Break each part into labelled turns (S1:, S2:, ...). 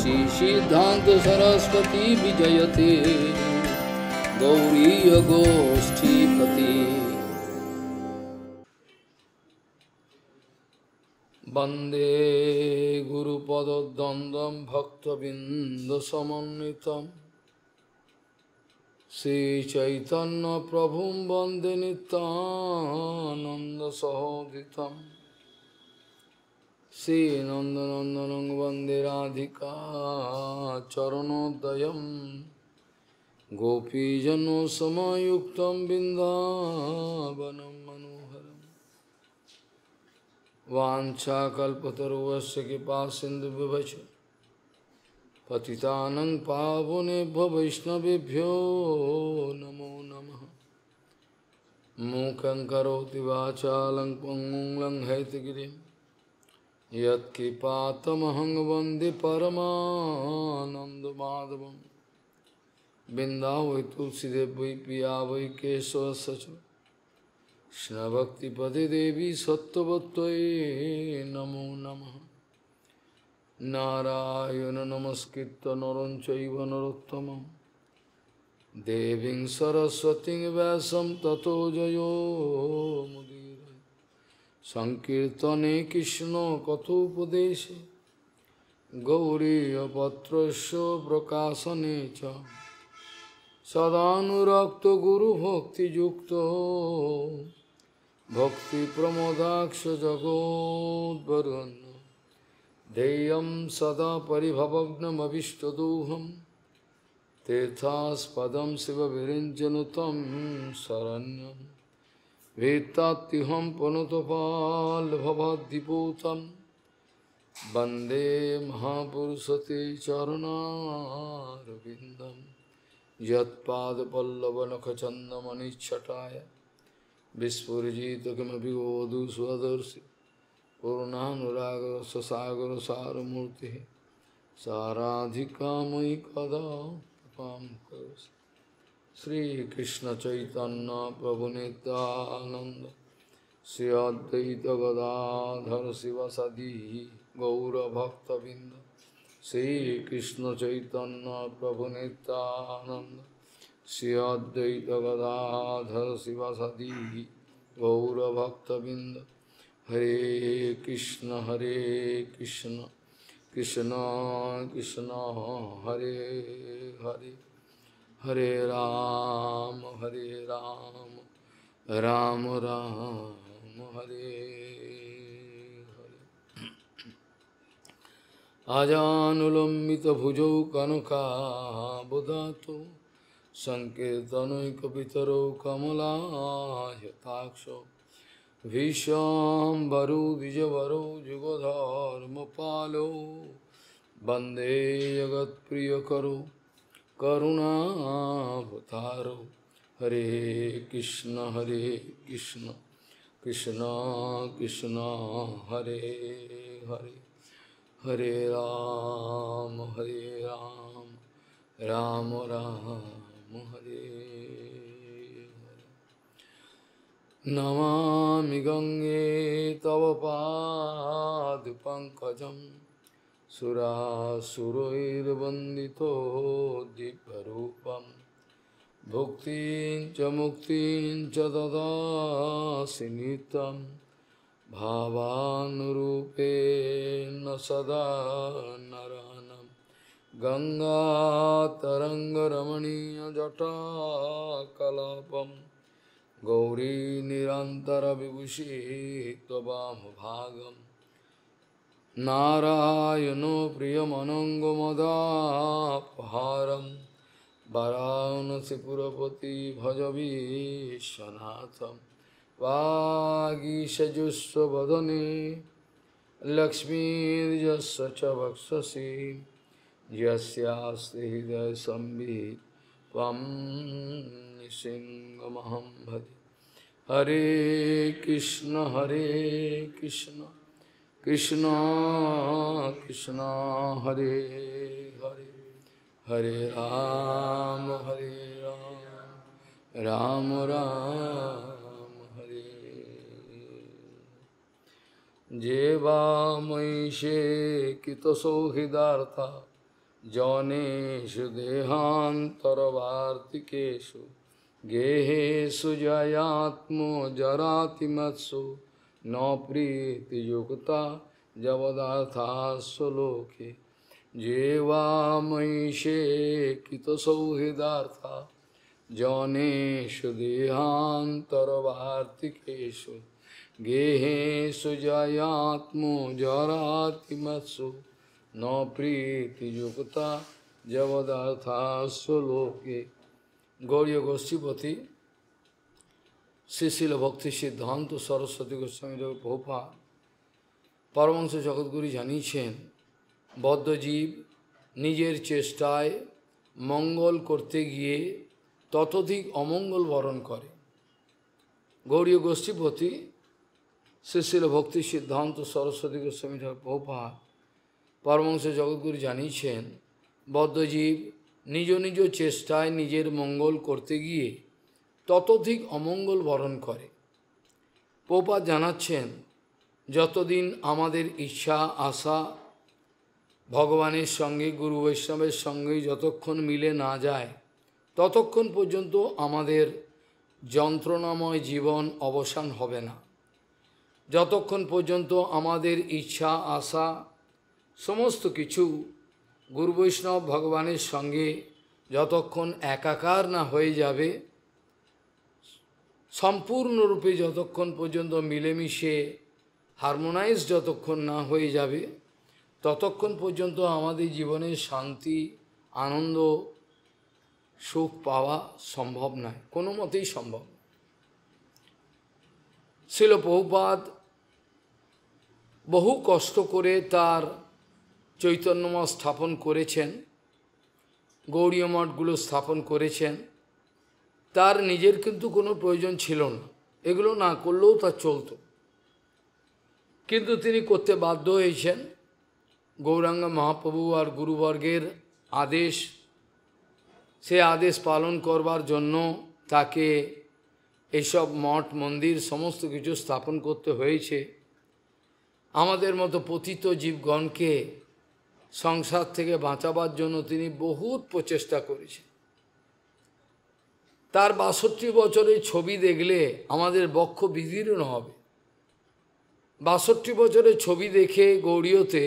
S1: श्री सिद्धांत सरस्वती विजयते गौरी गोष्ठीपति वंदे गुरुपद्वंद्वं भक्तबिंदसमन्वितं श्री चैतन्य प्रभुं वंदे नित्यानंद सहोदितं श्री नंदनंदनं वंदे राधिका चरणोदयं गोपीजनसमायुक्तं बिन्दावनं मनोहरम् वाञ्छाकल्पतरुश्च कृपासिन्धुभ्यश्च पतितानं पावनेभ्यो वैष्णवेभ्यो नमो नमः। मूकं करोति वाचालं पङ्गुं लङ्घयितगिरिं यत्कृपातमहं वन्दे परमानन्दमाधवं। बिन्दावै तुलसीदेव वै पिया वै केशवस्य च कृष्णभक्तिपदे देवी सत्त्ववत्त्वये नमो नमः। नारायण नमस्कृत्य नरं चैव नरोत्तमं देवीं सरस्वतीं व्यासं ततो जयो मुदीरये। संकीर्तने कृष्ण कथोपदेशे गौरीयपत्रस्य प्रकाशने च सदानुरक्तो गुरुभक्तियुक्तो भक्तिप्रमोदाक्ष जगोद्वरुन् ध्येयं सदा परिभवग्नमभिष्टदोहं तीर्थास्पदं शिवविरञ्जनुतं शरण्यं वेत्तात्युहं पुनतपाल्भवद्दिपूतं वन्दे महापुरुषते चरणारविन्दम् यत्पादपल्लवनखचन्दमनिच्छटाय विस्फुरिजित किमपि गोधु स्वदर्शि पूर्णानुरागरस सागर सारमूर्तिः साराधिका मयि कदा कृपां करोसि। श्रीकृष्ण चैतन्य प्रभु नित्यानंद श्री अद्वैत गदाधर शिवसदि गौरभक्तबिंद श्रीकृष्ण चैतन्य प्रभु नित्यानंद श्री अद्वैत गदाधर शिवसदि गौरभक्तबिंद। हरे कृष्ण कृष्ण कृष्ण हरे हरे हरे राम राम राम हरे हरे। आजानुलंबित भुजौ कनकाबुदातो संकीर्तनैकपितरो कमलायताक्षो विश्वाम्बरो द्विजवरो जुगधर्मपालो वन्दे जगत्प्रियकरो करुणावतारो। हरे कृष्ण कृष्ण कृष्ण हरे हरे हरे राम राम राम हरे। नमामि गंगे तव पादपङ्कजं सुरासुरैर्वन्दितो दिव्यरूपं भुक्तिं च मुक्तिं च ददासि नित्यं भावानुरूपेण सदा नरानं। गंगातरङ्गरमणीयजटाकलापं गौरी निरन्तरविभूषी त्ववामभागं। नारायणो प्रियमनङ्गमदापहारं वाराणसीपुरपति भजवीशनाथं। वागीशजुष्वदने लक्ष्मीर्यस्य च वक्षसि यस्यास्ति हृदयसंवित् त्वं सिंहमहं भजे। हरे कृष्ण कृष्ण कृष्ण हरे हरे हरे राम राम राम हरे। जेवा महिषे कितसौहृदार्था जनेषु देहान्तरवार्तिकेषु गेहेषु जयात्मो जरातिमत्सु न प्रीतियुक्ता जवदार्थास्व लोके जेवामयिषे कितसौहृदार्था जनेषु देहान्तरवार्तिकेषु गेहेषु जयात्मो जरातिमत्सु न प्रीतियुक्ता जवदार्थास्व लोके। गौड़ीय गोष्ठीपति श्री भक्ति सिद्धांत सरस्वती गोस्वामी प्रभुपाद परमहंस जगद्गुरु জানিয়েছেন বদ্ধজীব নিজের চেষ্টায় মঙ্গল করতে গিয়ে ততোধিক অমঙ্গল বরণ করে। গৌড়ীয় গোষ্ঠীপতি শ্রী ভক্তি সিদ্ধান্ত সরস্বতী গোস্বামী প্রভুপাদ পরমহংস জগদ্গুরু জানিয়েছেন বদ্ধজীব নিজ নিজ চেষ্টায় নিজের মঙ্গল করতে গিয়ে ততোধিক অমঙ্গল বরণ করে। প্রভুপাদ জানাচ্ছেন যতদিন আমাদের ইচ্ছা আশা ভগবানের সঙ্গে গুরু বৈষ্ণবের সঙ্গে যতক্ষণ মিলে না যায় ততক্ষণ পর্যন্ত আমাদের যন্ত্রণাময় জীবন অবসান হবে না। যতক্ষণ পর্যন্ত আমাদের ইচ্ছা আশা সমস্ত কিছু গুরু বৈষ্ণব ভগবানের সঙ্গে যতক্ষণ একাকার না হয়ে যাবে, সম্পূর্ণরূপে যতক্ষণ পর্যন্ত মিলেমিশে হারমোনাইজ যতক্ষণ না হয়ে যাবে ততক্ষণ পর্যন্ত আমাদের জীবনে শান্তি আনন্দ সুখ পাওয়া সম্ভব নয়, কোনো মতেই সম্ভব। শ্রীল প্রভুপাদ বহু কষ্ট করে তার চৈতন্যমঠ স্থাপন করেছেন, গৌড়ীয় মঠগুলো স্থাপন করেছেন। তার নিজের কিন্তু কোনো প্রয়োজন ছিল না, এগুলো না করলেও তার চলত, কিন্তু তিনি করতে বাধ্য হয়েছেন। গৌরাঙ্গ মহাপ্রভু আর গুরুবর্গের আদেশ, সে আদেশ পালন করবার জন্য তাকে এইসব মঠ মন্দির সমস্ত কিছু স্থাপন করতে হয়েছে। আমাদের মতো পতিত জীবগণকে সংসার থেকে বাঁচাবার জন্য তিনি বহুত প্রচেষ্টা করেছেন। তার ৬২ বছরের ছবি দেখলে আমাদের বক্ষ বিদীর্ণ হবে। ৬২ বছরের ছবি দেখে গৌড়ীয়তে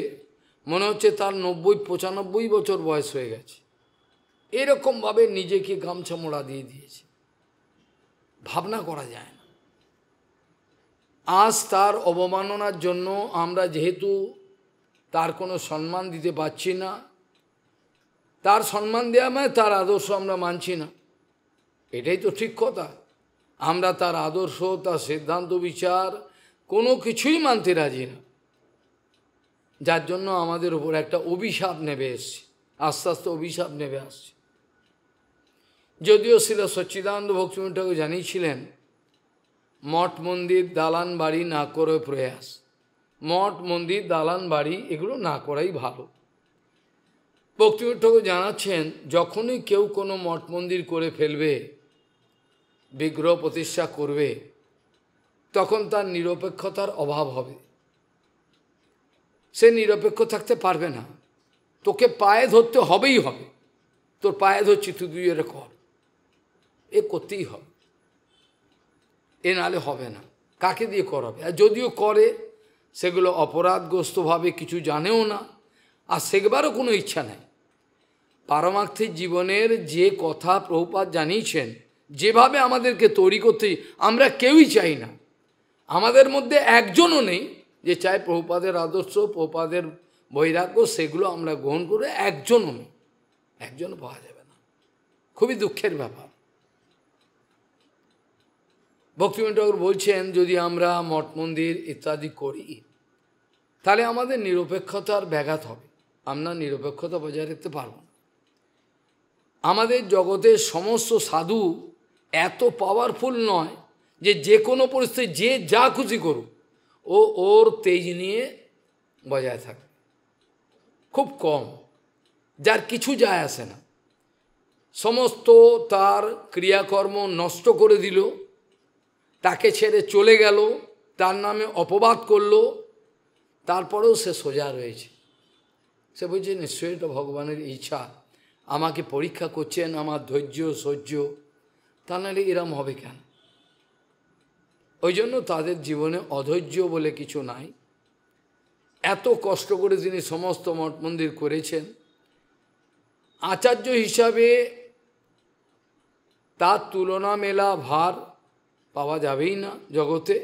S1: মনে হচ্ছে তার ৯০-৯৫ বছর বয়স হয়ে গেছে। এরকমভাবে নিজেকে গামছা মোড়া দিয়ে দিয়েছে, ভাবনা করা যায় না। আজ তার অবমাননার জন্য আমরা যেহেতু তার কোনো সম্মান দিতে পারছি না, তার সম্মান দেওয়া মানে তার আদর্শ আমরা মানছি না, এটাই তো ঠিক কথা। আমরা তার আদর্শ, তার সিদ্ধান্ত বিচার কোনো কিছুই মানতে রাজি না, যার জন্য আমাদের উপর একটা অভিশাপ নেমে এসছে, আস্তে আস্তে অভিশাপ নেমে আসছে। যদিও শ্রীল সচ্চিদানন্দ ভক্তিমোহন ঠাকুর জানিয়েছিলেন মঠ মন্দির দালান বাড়ি না করে প্রয়াস, মঠ মন্দির দালান বাড়ি এগুলো না করাই ভালো। ভক্তিমোহন ঠাকুর জানাচ্ছেন যখনই কেউ কোনো মঠ মন্দির করে ফেলবে, বিগ্রহ প্রতিষ্ঠা করবে, তখন তার নিরপেক্ষতার অভাব হবে। সে নিরপেক্ষ থাকতে পারবে না, তোকে পায়ে ধরতে হবেই হবে। তোর পায়ে ধরছি, তুই এর কর, এ করতেই হবে, এ নালে হবে না। কাকে দিয়ে করাবে? আর যদিও করে সেগুলো অপরাধগ্রস্তভাবে কিছু জানেও না, আর শেখবারও কোনো ইচ্ছা নেই। পারমার্থিক জীবনের যে কথা প্রভুপাদ জানিয়েছেন, যেভাবে আমাদেরকে তৈরি করতে, আমরা কেউই চাই না। আমাদের মধ্যে একজনও নেই যে চায় প্রভুপাদের আদর্শ, প্রভুপাদের বৈরাগ্য সেগুলো আমরা গ্রহণ করে, একজনও নেই, একজনও পাওয়া যাবে না। খুবই দুঃখের ব্যাপার। ভক্তিমোহন ঠাকুর বলছেন যদি আমরা মঠ মন্দির ইত্যাদি করি তাহলে আমাদের নিরপেক্ষতার ব্যাঘাত হবে, আমরা নিরপেক্ষতা বজায় রাখতে পারব না। আমাদের জগতের সমস্ত সাধু এত পাওয়ারফুল নয় যে যে কোনো পরিস্থিতি যে যা খুশি করুক ও ওর তেজ নিয়ে বজায় থাকে, খুব কম, যার কিছু যায় আসে না, সমস্ত তার ক্রিয়াকর্ম নষ্ট করে দিল, তাকে ছেড়ে চলে গেল, তার নামে অপবাদ করল, তারপরেও সে সোজা রয়েছে। সে বলছে নিশ্চয়ই এটা ভগবানের ইচ্ছা, আমাকে পরীক্ষা করছেন, আমার ধৈর্য সহ্য, তা নাহলে এরম হবে কেন? ওই জন্য তাদের জীবনে অধৈর্য বলে কিছু নাই। এত কষ্ট করে তিনি সমস্ত মঠ মন্দির করেছেন, আচার্য হিসাবে তার তুলনা মেলা ভার পাওয়া যাবেই না জগতে।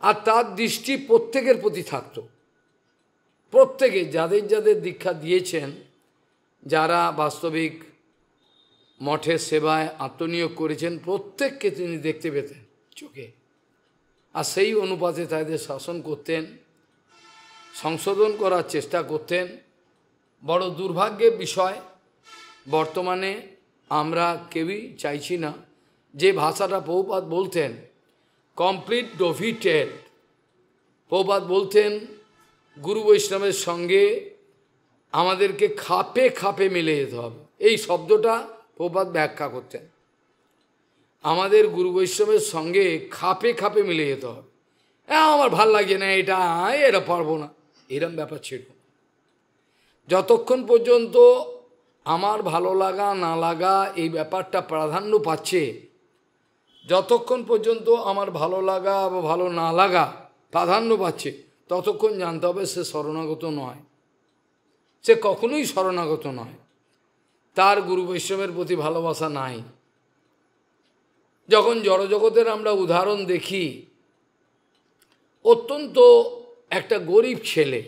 S1: আর তার দৃষ্টি প্রত্যেকের প্রতি থাকত, প্রত্যেকে যাদের যাদের দীক্ষা দিয়েছেন, যারা বাস্তবিক মঠের সেবায় আত্মনিয়োগ করেছেন, প্রত্যেককে তিনি দেখতে পেতেন চোখে, আর সেই অনুপাতে তাদের শাসন করতেন, সংশোধন করার চেষ্টা করতেন। বড় দুর্ভাগ্যের বিষয়, বর্তমানে আমরা কেউই চাইছি না যে ভাষাটা প্রভুপাদ বলতেন, কমপ্লিট ডোভিটেড। প্রভুপাদ বলতেন গুরু বৈষ্ণবের সঙ্গে আমাদেরকে খাপে খাপে মিলে যেতে হবে। এই শব্দটা প্রভুপাদ ব্যাখ্যা করতেন, আমাদের গুরু বৈষ্ণবের সঙ্গে খাপে খাপে মিলে যেতে হবে। আমার ভাল লাগে না এটা পারবো না, এরম ব্যাপার ছিল। যতক্ষণ পর্যন্ত আমার ভালো লাগা না লাগা এই ব্যাপারটা প্রাধান্য পাচ্ছে, যতক্ষণ পর্যন্ত আমার ভালো লাগা বা ভালো না লাগা প্রাধান্য পাচ্ছে, ততক্ষণ জানতে হবে সে শরণাগত নয়, সে কখনোই শরণাগত নয়, তার গুরু বৈষ্ণবের প্রতি ভালোবাসা নাই। যখন জড়জগতের আমরা উদাহরণ দেখি, অত্যন্ত একটা গরিব ছেলে,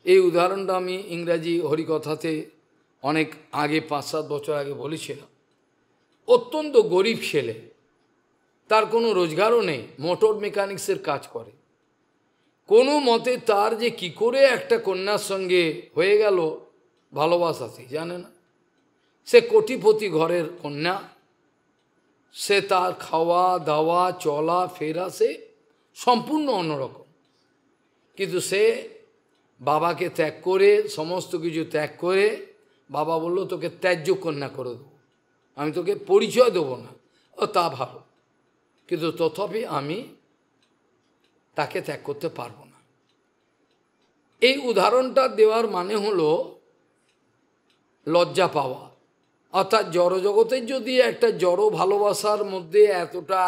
S1: এই উদাহরণটা আমি ইংরাজি হরিকথাতে অনেক আগে 5-7 বছর আগে বলেছিলাম। অত্যন্ত গরিব ছেলে, তার কোনো রোজগারও নেই, মোটর মেকানিক্সের কাজ করে। কোনো মতে তার যে কি করে একটা কন্যার সঙ্গে হয়ে গেল ভালোবাসাতে জানে না। সে কোটিপতি ঘরের কন্যা, সে তার খাওয়া দাওয়া চলা ফেরা সে সম্পূর্ণ অন্যরকম। কিন্তু সে বাবাকে ত্যাগ করে, সমস্ত কিছু ত্যাগ করে, বাবা বলল তোকে ত্যায্য কন্যা করে দেবো, আমি তোকে পরিচয় দেবো না। ও তা ভালো, কিন্তু তথাপি আমি তাকে ত্যাগ করতে পারবো না। এই উদাহরণটা দেওয়ার মানে হলো লজ্জা পাওয়া। অর্থাৎ জড়জগতের যদি একটা জড় ভালোবাসার মধ্যে এতটা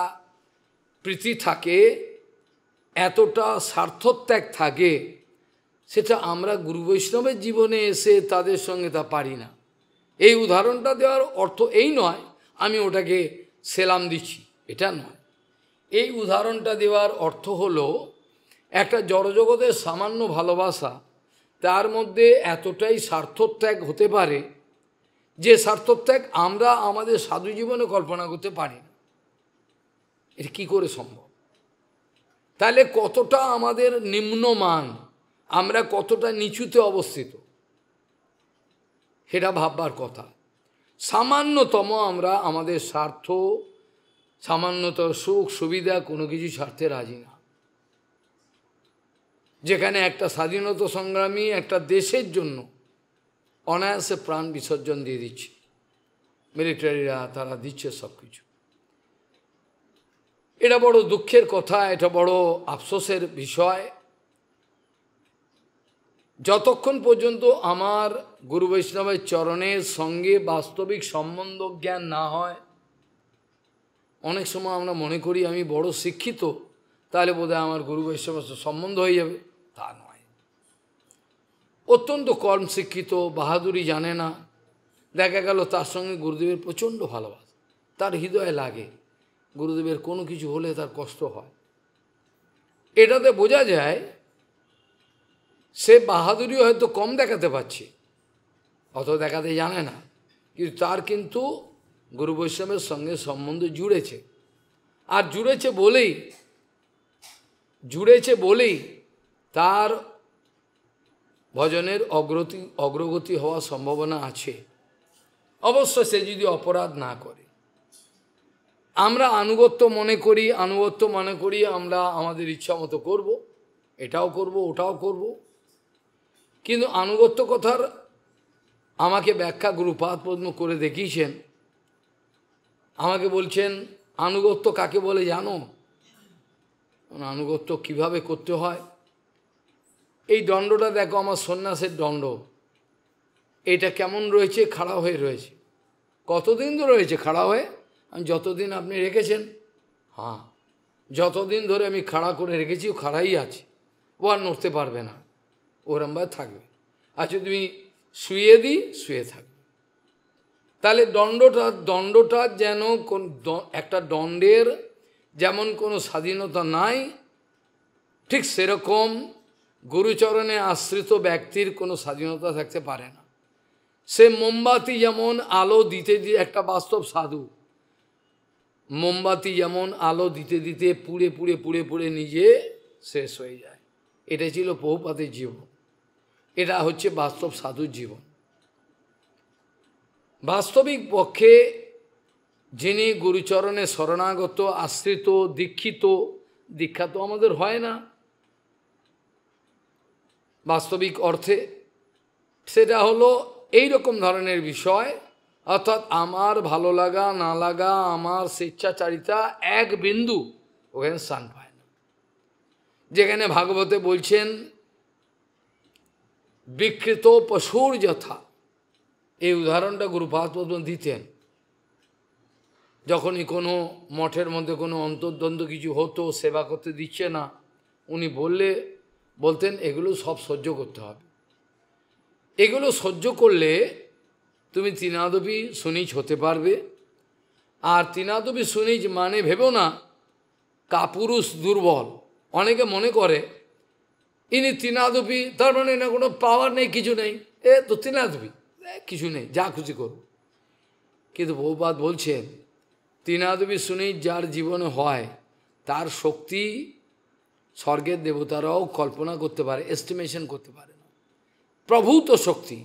S1: প্রীতি থাকে, এতটা স্বার্থত্যাগ থাকে, সেটা আমরা গুরু বৈষ্ণবের জীবনে এসে তাদের সঙ্গে তা পারি না। এই উদাহরণটা দেওয়ার অর্থ এই নয় আমি ওটাকে সেলাম দিচ্ছি, এটা নয়। এই উদাহরণটা দেওয়ার অর্থ হলো একটা জড়জগতের সামান্য ভালোবাসা, তার মধ্যে এতটাই স্বার্থত্যাগ হতে পারে যে স্বার্থত্যাগ আমরা আমাদের সাধু জীবনে কল্পনা করতে পারি না। এটা কী করে সম্ভব? তাহলে কতটা আমাদের নিম্নমান, আমরা কতটা নিচুতে অবস্থিত, সেটা ভাববার কথা। সামান্যতম আমরা আমাদের স্বার্থ, সামান্যতম সুখ সুবিধা কোনো কিছু ছাড়তে রাজি না। যেখানে একটা স্বাধীনতা সংগ্রামী একটা দেশের জন্য অনায়াসে প্রাণ বিসর্জন দিয়ে দিচ্ছে, মিলিটারিরা তারা দিচ্ছে সব কিছু। এটা বড় দুঃখের কথা, এটা বড় আফসোসের বিষয়। যতক্ষণ পর্যন্ত আমার গুরু বৈষ্ণবের চরণের সঙ্গে বাস্তবিক সম্বন্ধ জ্ঞান না হয়, অনেক সময় আমরা মনে করি আমি বড় শিক্ষিত, তাহলে বোধহয় আমার গুরু বৈষ্ণবের সম্বন্ধ হয়ে যাবে, তা নয়। অত্যন্ত কম শিক্ষিত, বাহাদুরি জানে না, দেখা গেল তার সঙ্গে গুরুদেবের প্রচণ্ড ভালোবাসা, তার হৃদয়ে লাগে, গুরুদেবের কোনো কিছু হলে তার কষ্ট হয়। এটাতে বোঝা যায় সে বাহাদুরিও হয়তো কম দেখাতে পারছে, অত দেখাতে জানে না, কিন্তু তার কিন্তু গুরু বৈষ্ণবের সঙ্গে সম্বন্ধ জুড়েছে। আর জুড়েছে বলেই তার ভজনের অগ্রগতি হওয়ার সম্ভাবনা আছে, অবশ্য সে যদি অপরাধ না করে। আমরা আনুগত্য মনে করি আমরা আমাদের ইচ্ছা মতো করবো, এটাও করব ওটাও করব। কিন্তু আনুগত্য কথার আমাকে ব্যাখ্যা গুরুপাদ পদ্ম করে দেখিয়েছেন। আমাকে বলছেন আনুগত্য কাকে বলে জানো? আনুগত্য কিভাবে করতে হয়? এই দণ্ডটা দেখো, আমার সন্ন্যাসের দণ্ড, এটা কেমন রয়েছে? খাড়া হয়ে রয়েছে। কতদিন ধরে রয়েছে খাড়া হয়ে? আমি যতদিন আপনি রেখেছেন, হ্যাঁ, যতদিন ধরে আমি খাড়া করে রেখেছি ও খাড়াই আছে, ও আর নড়তে পারবে না, ওরমভাবে থাকবে। আচ্ছা তুমি শুয়ে দিই, শুয়ে থাকবে। তাহলে দণ্ডটা যেন একটা দণ্ডের যেমন কোনো স্বাধীনতা নাই, ঠিক সেরকম গুরুচরণে আশ্রিত ব্যক্তির কোনো স্বাধীনতা থাকতে পারে না। সে মোমবাতি যেমন আলো দিতে দিয়ে, একটা বাস্তব সাধু, মোমবাতি যেমন আলো দিতে দিতে পুড়ে পুড়ে পুড়ে পুড়ে নিজে শেষ হয়ে যায়। এটা ছিল প্রভুপাদের জীবন, এটা হচ্ছে বাস্তব সাধুর জীবন। বাস্তবিক পক্ষে যিনি গুরুচরণে শরণাগত, আশ্রিত, দীক্ষিত, দীক্ষা তো আমাদের হয় না বাস্তবিক অর্থে, সেটা হলো এই রকম ধরনের বিষয়, অর্থাৎ আমার ভালো লাগা না লাগা, আমার স্বেচ্ছাচারিতা এক বিন্দু ওখানে স্থান পায় না। যেখানে ভাগবতে বলছেন বিকৃত পশুর যথা, এই উদাহরণটা গুরুপাদ দিতেন। যখনই কোনো মঠের মধ্যে কোনো অন্তর্দ্বন্দ্ব কিছু হতো, সেবা করতে দিচ্ছে না, উনি বলতেন এগুলো সব সহ্য করতে হবে। এগুলো সহ্য করলে তুমি তৃণাদপি সুনিজ হতে পারবে। আর তৃণাদপি সুনিজ মানে ভেবো না কাপুরুষ দুর্বল। অনেকে মনে করে ইনি তৃণাদপি, তার মানে না কোনো পাওয়ার নেই, কিছু নেই, এ তো তৃণাদপি, কিছু নেই, যা খুশি করো। কিন্তু বহুপাদ বলছেন তৃণাদপি সুনিজ যার জীবনে হয়, তার শক্তি স্বর্গের দেবতারাও কল্পনা করতে পারে, এস্টিমেশন করতে পারে না। প্রভূত শক্তি,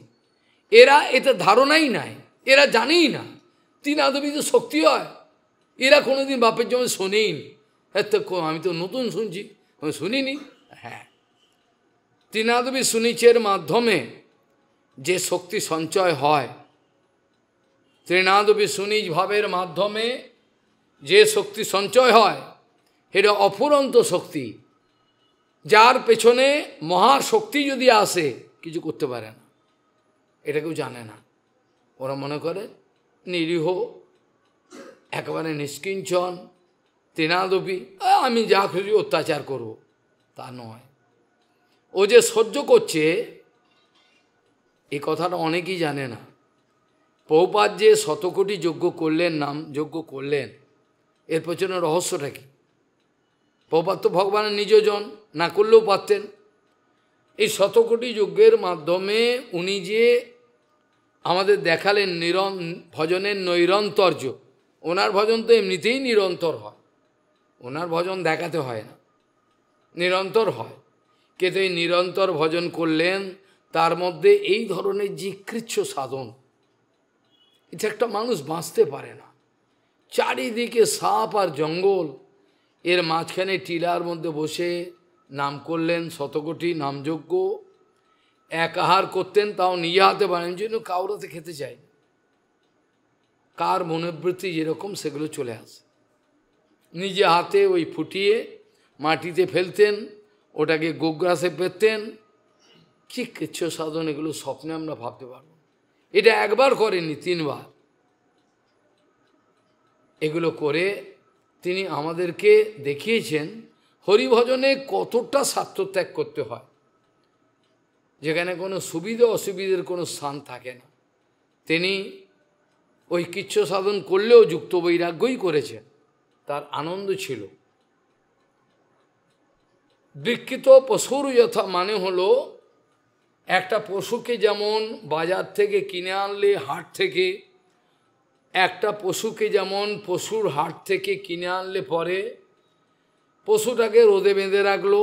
S1: এরা এতে ধারণাই নাই, এরা জানেই না তৃণাদপিতে শক্তি হয়। এরা কোনোদিন বাপের জন্য শোনেই নি। আমি তো নতুন শুনছি, আমি শুনিনি। হ্যাঁ, তৃণাদপি সুনিচের মাধ্যমে যে শক্তি সঞ্চয় হয়, তৃণাদপি সুনিজ ভাবের মাধ্যমে যে শক্তি সঞ্চয় হয়, এটা অফুরন্ত শক্তি, যার পেছনে মহাশক্তি যদি আসে কিছু করতে পারে না। এটা কেউ জানে না। ওরা মনে করে নিরীহ, একেবারে নিষ্কিঞ্চন তৃণাদপি, আমি যা খুশি অত্যাচার করব, তা নয়। ও যে সহ্য করছে, এই কথাটা অনেকেই জানে না। প্রভুপাদ যে শতকোটি যজ্ঞ করলেন, নাম যজ্ঞ করলেন, এর পেছনে রহস্যটা কি? প্রভুপাদ তো ভগবানের নিজজন, না করলেও পারতেন। এই শতকোটি যজ্ঞের মাধ্যমে উনি যে আমাদের দেখালেন ভজনের নৈরন্তর্য। ওনার ভজন তো এমনিতেই নিরন্তর হয়, ওনার ভজন দেখাতে হয় না, নিরন্তর হয়। কিন্তু এই নিরন্তর ভজন করলেন, তার মধ্যে এই ধরনের যে কৃচ্ছ সাধন, এটা একটা মানুষ বাঁচতে পারে না। চারিদিকে সাপ আর জঙ্গল, এর মাঝখানে টিলার মধ্যে বসে নাম করলেন, শতকোটি নামযজ্ঞ, এক আহার করতেন, তাও নিজে হাতে বানানোর জন্য কাউরাতে খেতে চাই। কার মনোবৃত্তি যেরকম সেগুলো চলে আসে, নিজে হাতে ওই ফুটিয়ে মাটিতে ফেলতেন, ওটাকে গোগ্রাসে পেতেন। কি কৃচ্ছ সাধন, এগুলো স্বপ্নে আমরা ভাবতে পারব। এটা একবার করেননি, 3 বার এগুলো করে তিনি আমাদেরকে দেখিয়েছেন হরিভজনে কতটা স্বার্থত্যাগ করতে হয়, যেখানে কোনো সুবিধা অসুবিধার কোনো স্থান থাকে না। তিনি ওই কৃচ্ছ সাধন করলেও যুক্ত বৈরাগ্যই করেছেন, তার আনন্দ ছিল। বিকৃত পশুর যথা মানে হলো, একটা পশুকে যেমন বাজার থেকে কিনে আনলে, হাট থেকে, একটা পশুকে যেমন পশুর হাট থেকে কিনে আনলে পরে পশুটাকে রোদে বেঁধে রাখলো,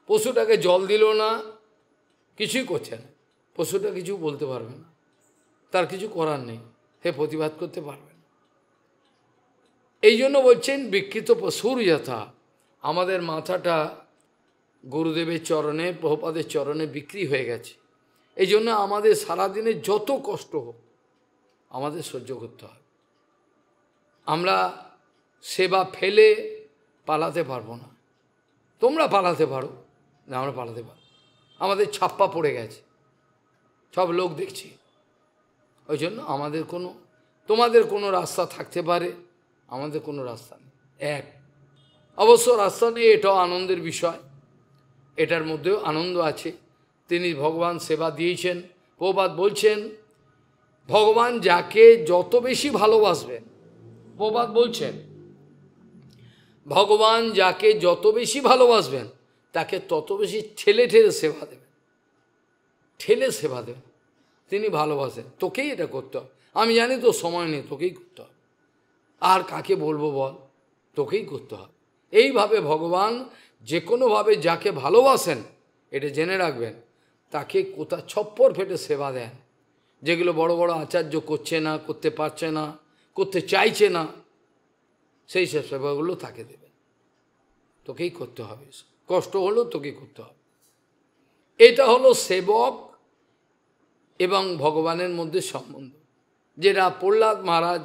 S1: পশুটাকে জল দিল না, কিছুই করছে না, পশুটা কিছু বলতে পারবে না, তার কিছু করার নেই, হে প্রতিবাদ করতে পারবে না। এই জন্য বলছেন বিকৃত পশুর যথা। আমাদের মাথাটা গুরুদেবের চরণে, প্রভুপাদের চরণে বিক্রি হয়ে গেছে। এই জন্য আমাদের সারাদিনে যত কষ্ট হোক আমাদের সহ্য করতে হয়। আমরা সেবা ফেলে পালাতে পারবো না। তোমরা পালাতে পারো, না আমরা পালাতে পারবো, আমাদের ছাপ্পা পড়ে গেছে, সব লোক দেখছি। ওই জন্য আমাদের কোনো, তোমাদের কোনো রাস্তা থাকতে পারে, আমাদের কোনো রাস্তা নেই। এক অবশ্য রাস্তা নেই, এটাও আনন্দের বিষয়, এটার মধ্যেও আনন্দ আছে। তিনি ভগবান সেবা দিয়েছেন। প্রভুপাদ বলছেন ভগবান যাকে যত বেশি ভালোবাসবেন, প্রভুপাদ বলছেন ভগবান যাকে যত বেশি ভালোবাসবেন তাকে তত বেশি ঠেলে ঠেলে সেবা দেবেন, ঠেলে সেবা দেবেন। তিনি ভালোবাসেন, তোকেই এটা করতে হবে। আমি জানি তো সময় নেই, তোকেই করতে হবে, আর কাকে বলবো বল, তোকেই করতে হবে। এইভাবে ভগবান যে কোনোভাবে যাকে ভালোবাসেন, এটা জেনে রাখবেন, তাকে কোথা ছপ্পর ফেটে সেবা দেন। যেগুলো বড় বড় আচার্য করছে না, করতে পারছে না, করতে চাইছে না, সেই সব সেবাগুলো তাকে দেবেন। তোকেই করতে হবে, কষ্ট হলেও তোকেই করতে হবে। এটা হলো সেবক এবং ভগবানের মধ্যে সম্বন্ধ, যেটা প্রহ্লাদ মহারাজ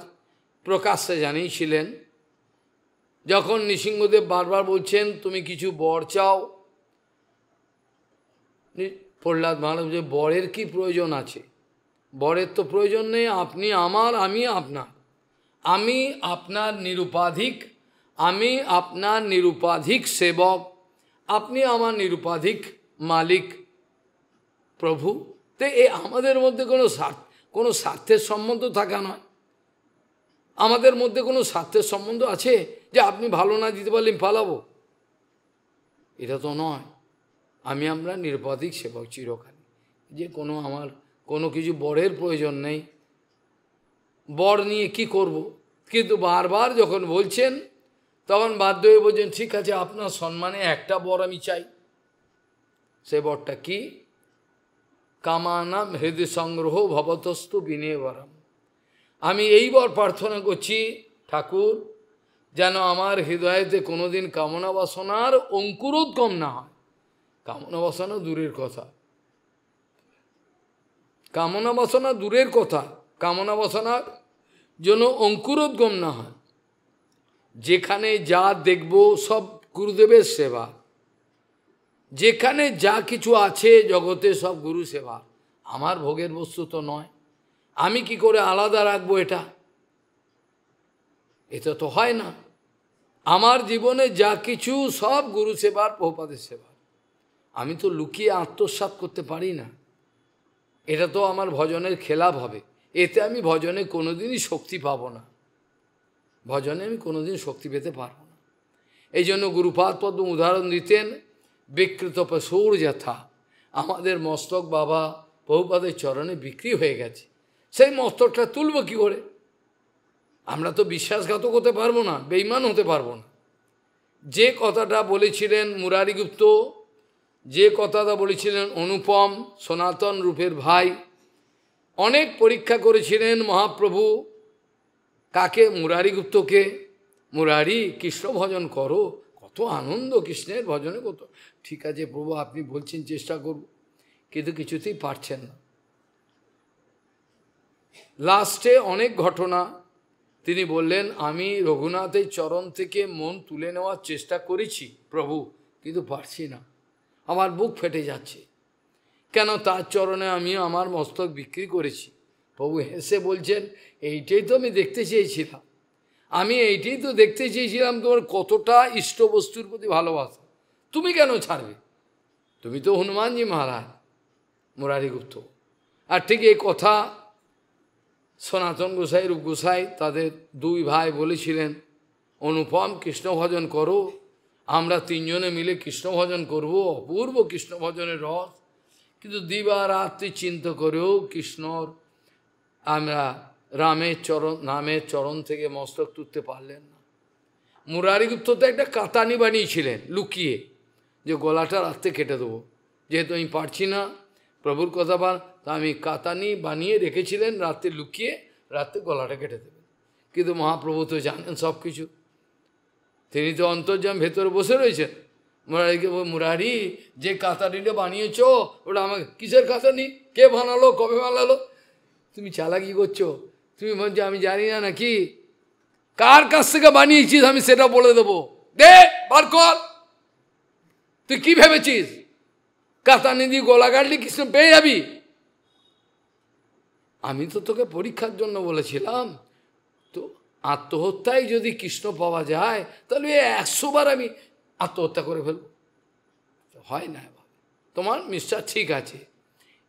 S1: প্রকাশ্যে জানিয়েছিলেন। যখন নৃসিংহদেব বারবার বলছেন তুমি কিছু বর চাও, প্রহ্লাদ মহারাজ যে বরের কি প্রয়োজন আছে, বরের তো প্রয়োজন নেই, আপনি আমার, আমি আপনার, আমি আপনার নিরুপাধিক, আমি আপনার নিরুপাধিক সেবক, আপনি আমার নিরুপাধিক মালিক প্রভু। তো আমাদের মধ্যে কোনো স্বার্থের সম্বন্ধ থাকা নয়। আমাদের মধ্যে কোনো স্বার্থের সম্বন্ধ আছে যে আপনি ভালো না দিতে পারলে পালাবো, এটা তো নয়। আমরা নিরুপাধিক সেবক চিরকাল, যে আমার কোনো কিছু বরের প্রয়োজন নেই, বর নিয়ে কি করব। কিন্তু বারবার যখন বলছেন তখন বাধ্য হয়ে বলছেন ঠিক আছে আপনার সম্মানে একটা বর আমি চাই। সে বরটা কি? কামানাম হৃদয় সংগ্রহ ভবতস্তু বিনয়বরম। আমি এই বর প্রার্থনা করছি ঠাকুর, যেন আমার হৃদয়েতে কোনোদিন কামনা বাসনার অঙ্কুরোদ্গম না হয়। কামনা বাসনা দূরের কথা, কামনা বাসনা দূরের কথা, কামনা বাসনার জন্য অঙ্কুরোদ্গম না হয়। যেখানে যা দেখব সব গুরুদেবের সেবা, যেখানে যা কিছু আছে জগতে সব গুরু সেবা, আমার ভোগের বস্তু তো নয়। আমি কি করে আলাদা রাখবো এটা? এটা তো হয় না। আমার জীবনে যা কিছু সব গুরু সেবার, প্রভুপাদের সেবা। আমি তো লুকিয়ে আত্মসাৎ করতে পারি না, এটা তো আমার ভজনের খেলাপ হবে। এতে আমি ভজনে কোনোদিনই শক্তি পাবো না, ভজনে আমি কোনোদিন শক্তি পেতে পারবো না। এই জন্য গুরুপাদ পদ্ম উদাহরণ দিতেন, বিকৃত পশুর যথা। আমাদের মস্তক বাবা প্রভুপাদের চরণে বিক্রি হয়ে গেছে, সেই মস্তকটা তুলব কি করে? আমরা তো বিশ্বাসঘাতক হতে পারবো না, বেঈমান হতে পারবো না। যে কথাটা বলেছিলেন মুরারিগুপ্ত, যে কথাটা বলেছিলেন অনুপম সনাতন রূপের ভাই, অনেক পরীক্ষা করেছিলেন মহাপ্রভু কাকে? মুরারিগুপ্তকে। মুরারি কৃষ্ণ ভজন করো, কত আনন্দ কৃষ্ণের ভজনে, কত ঠিক আছে প্রভু আপনি বলছেন চেষ্টা করব, কিন্তু কিছুতেই পারছেন না। লাস্টে অনেক ঘটনা তিনি বললেন, আমি রঘুনাথের চরণ থেকে মন তুলে নেওয়ার চেষ্টা করেছি প্রভু, কিন্তু পারছি না, আমার বুক ফেটে যাচ্ছে। কেন? তার চরণে আমি আমার মস্তক বিক্রি করেছি। প্রভু হেসে বলছেন, এইটাই তো আমি দেখতে চেয়েছিলাম, আমি এইটাই তো দেখতে চেয়েছিলাম তোমার কতটা ইষ্ট বস্তুর প্রতি ভালোবাসা, তুমি কেন ছাড়বে? তুমি তো হনুমানজি মহারাজ, মুরারিগুপ্ত। আর ঠিক এই কথা সনাতন গোসাই, রূপ গোসাই, তাদের দুই ভাই বলেছিলেন, অনুপম কৃষ্ণ ভজন করো, আমরা তিনজনে মিলে কৃষ্ণ ভজন করব, অপূর্ব কৃষ্ণ ভজনের রস। কিন্তু দিবা রাত্রি চিন্তা করেও কৃষ্ণর আমরা নামের চরণ থেকে মস্তক তুলতে পারলেন না। মুরারিগুপ্ত তো একটা কাতানি বানিয়েছিলেন লুকিয়ে, যে গলাটা রাত্রে কেটে দেবো, যেহেতু আমি পারছি না প্রভুর কথা তা আমি কাতানি বানিয়ে রেখেছিলেন, রাত্রে লুকিয়ে রাত্রে গলাটা কেটে দেবেন। কিন্তু মহাপ্রভু তো জানেন সব কিছু, তিনি তো অন্তর্যাম ভেতরে বসে রয়েছেন। মুরারিকে মুরারি যে কাতানিটা বানিয়েছ ওটা আমাকে, কিসের কাতানি, কে বানালো, কবে বানালো? তুমি চালাকি করছো, তুমি বলছো আমি জানি না নাকি? কার কাছ থেকে বানিয়েছিস আমি সেটা বলে দেবো, দে বার কর। তুই কি ভেবেছিস কাতানি দিয়ে গলা কাটলে কৃষ্ণ পেয়ে যাবি। আমি তো তোকে পরীক্ষার জন্য বলেছিলাম, তো আত্মহত্যায় যদি কৃষ্ণ পাওয়া যায় তাহলে 100 বার আমি আত্মহত্যা করে ফেলব, হয় না। তোমার নিষ্ঠা ঠিক আছে,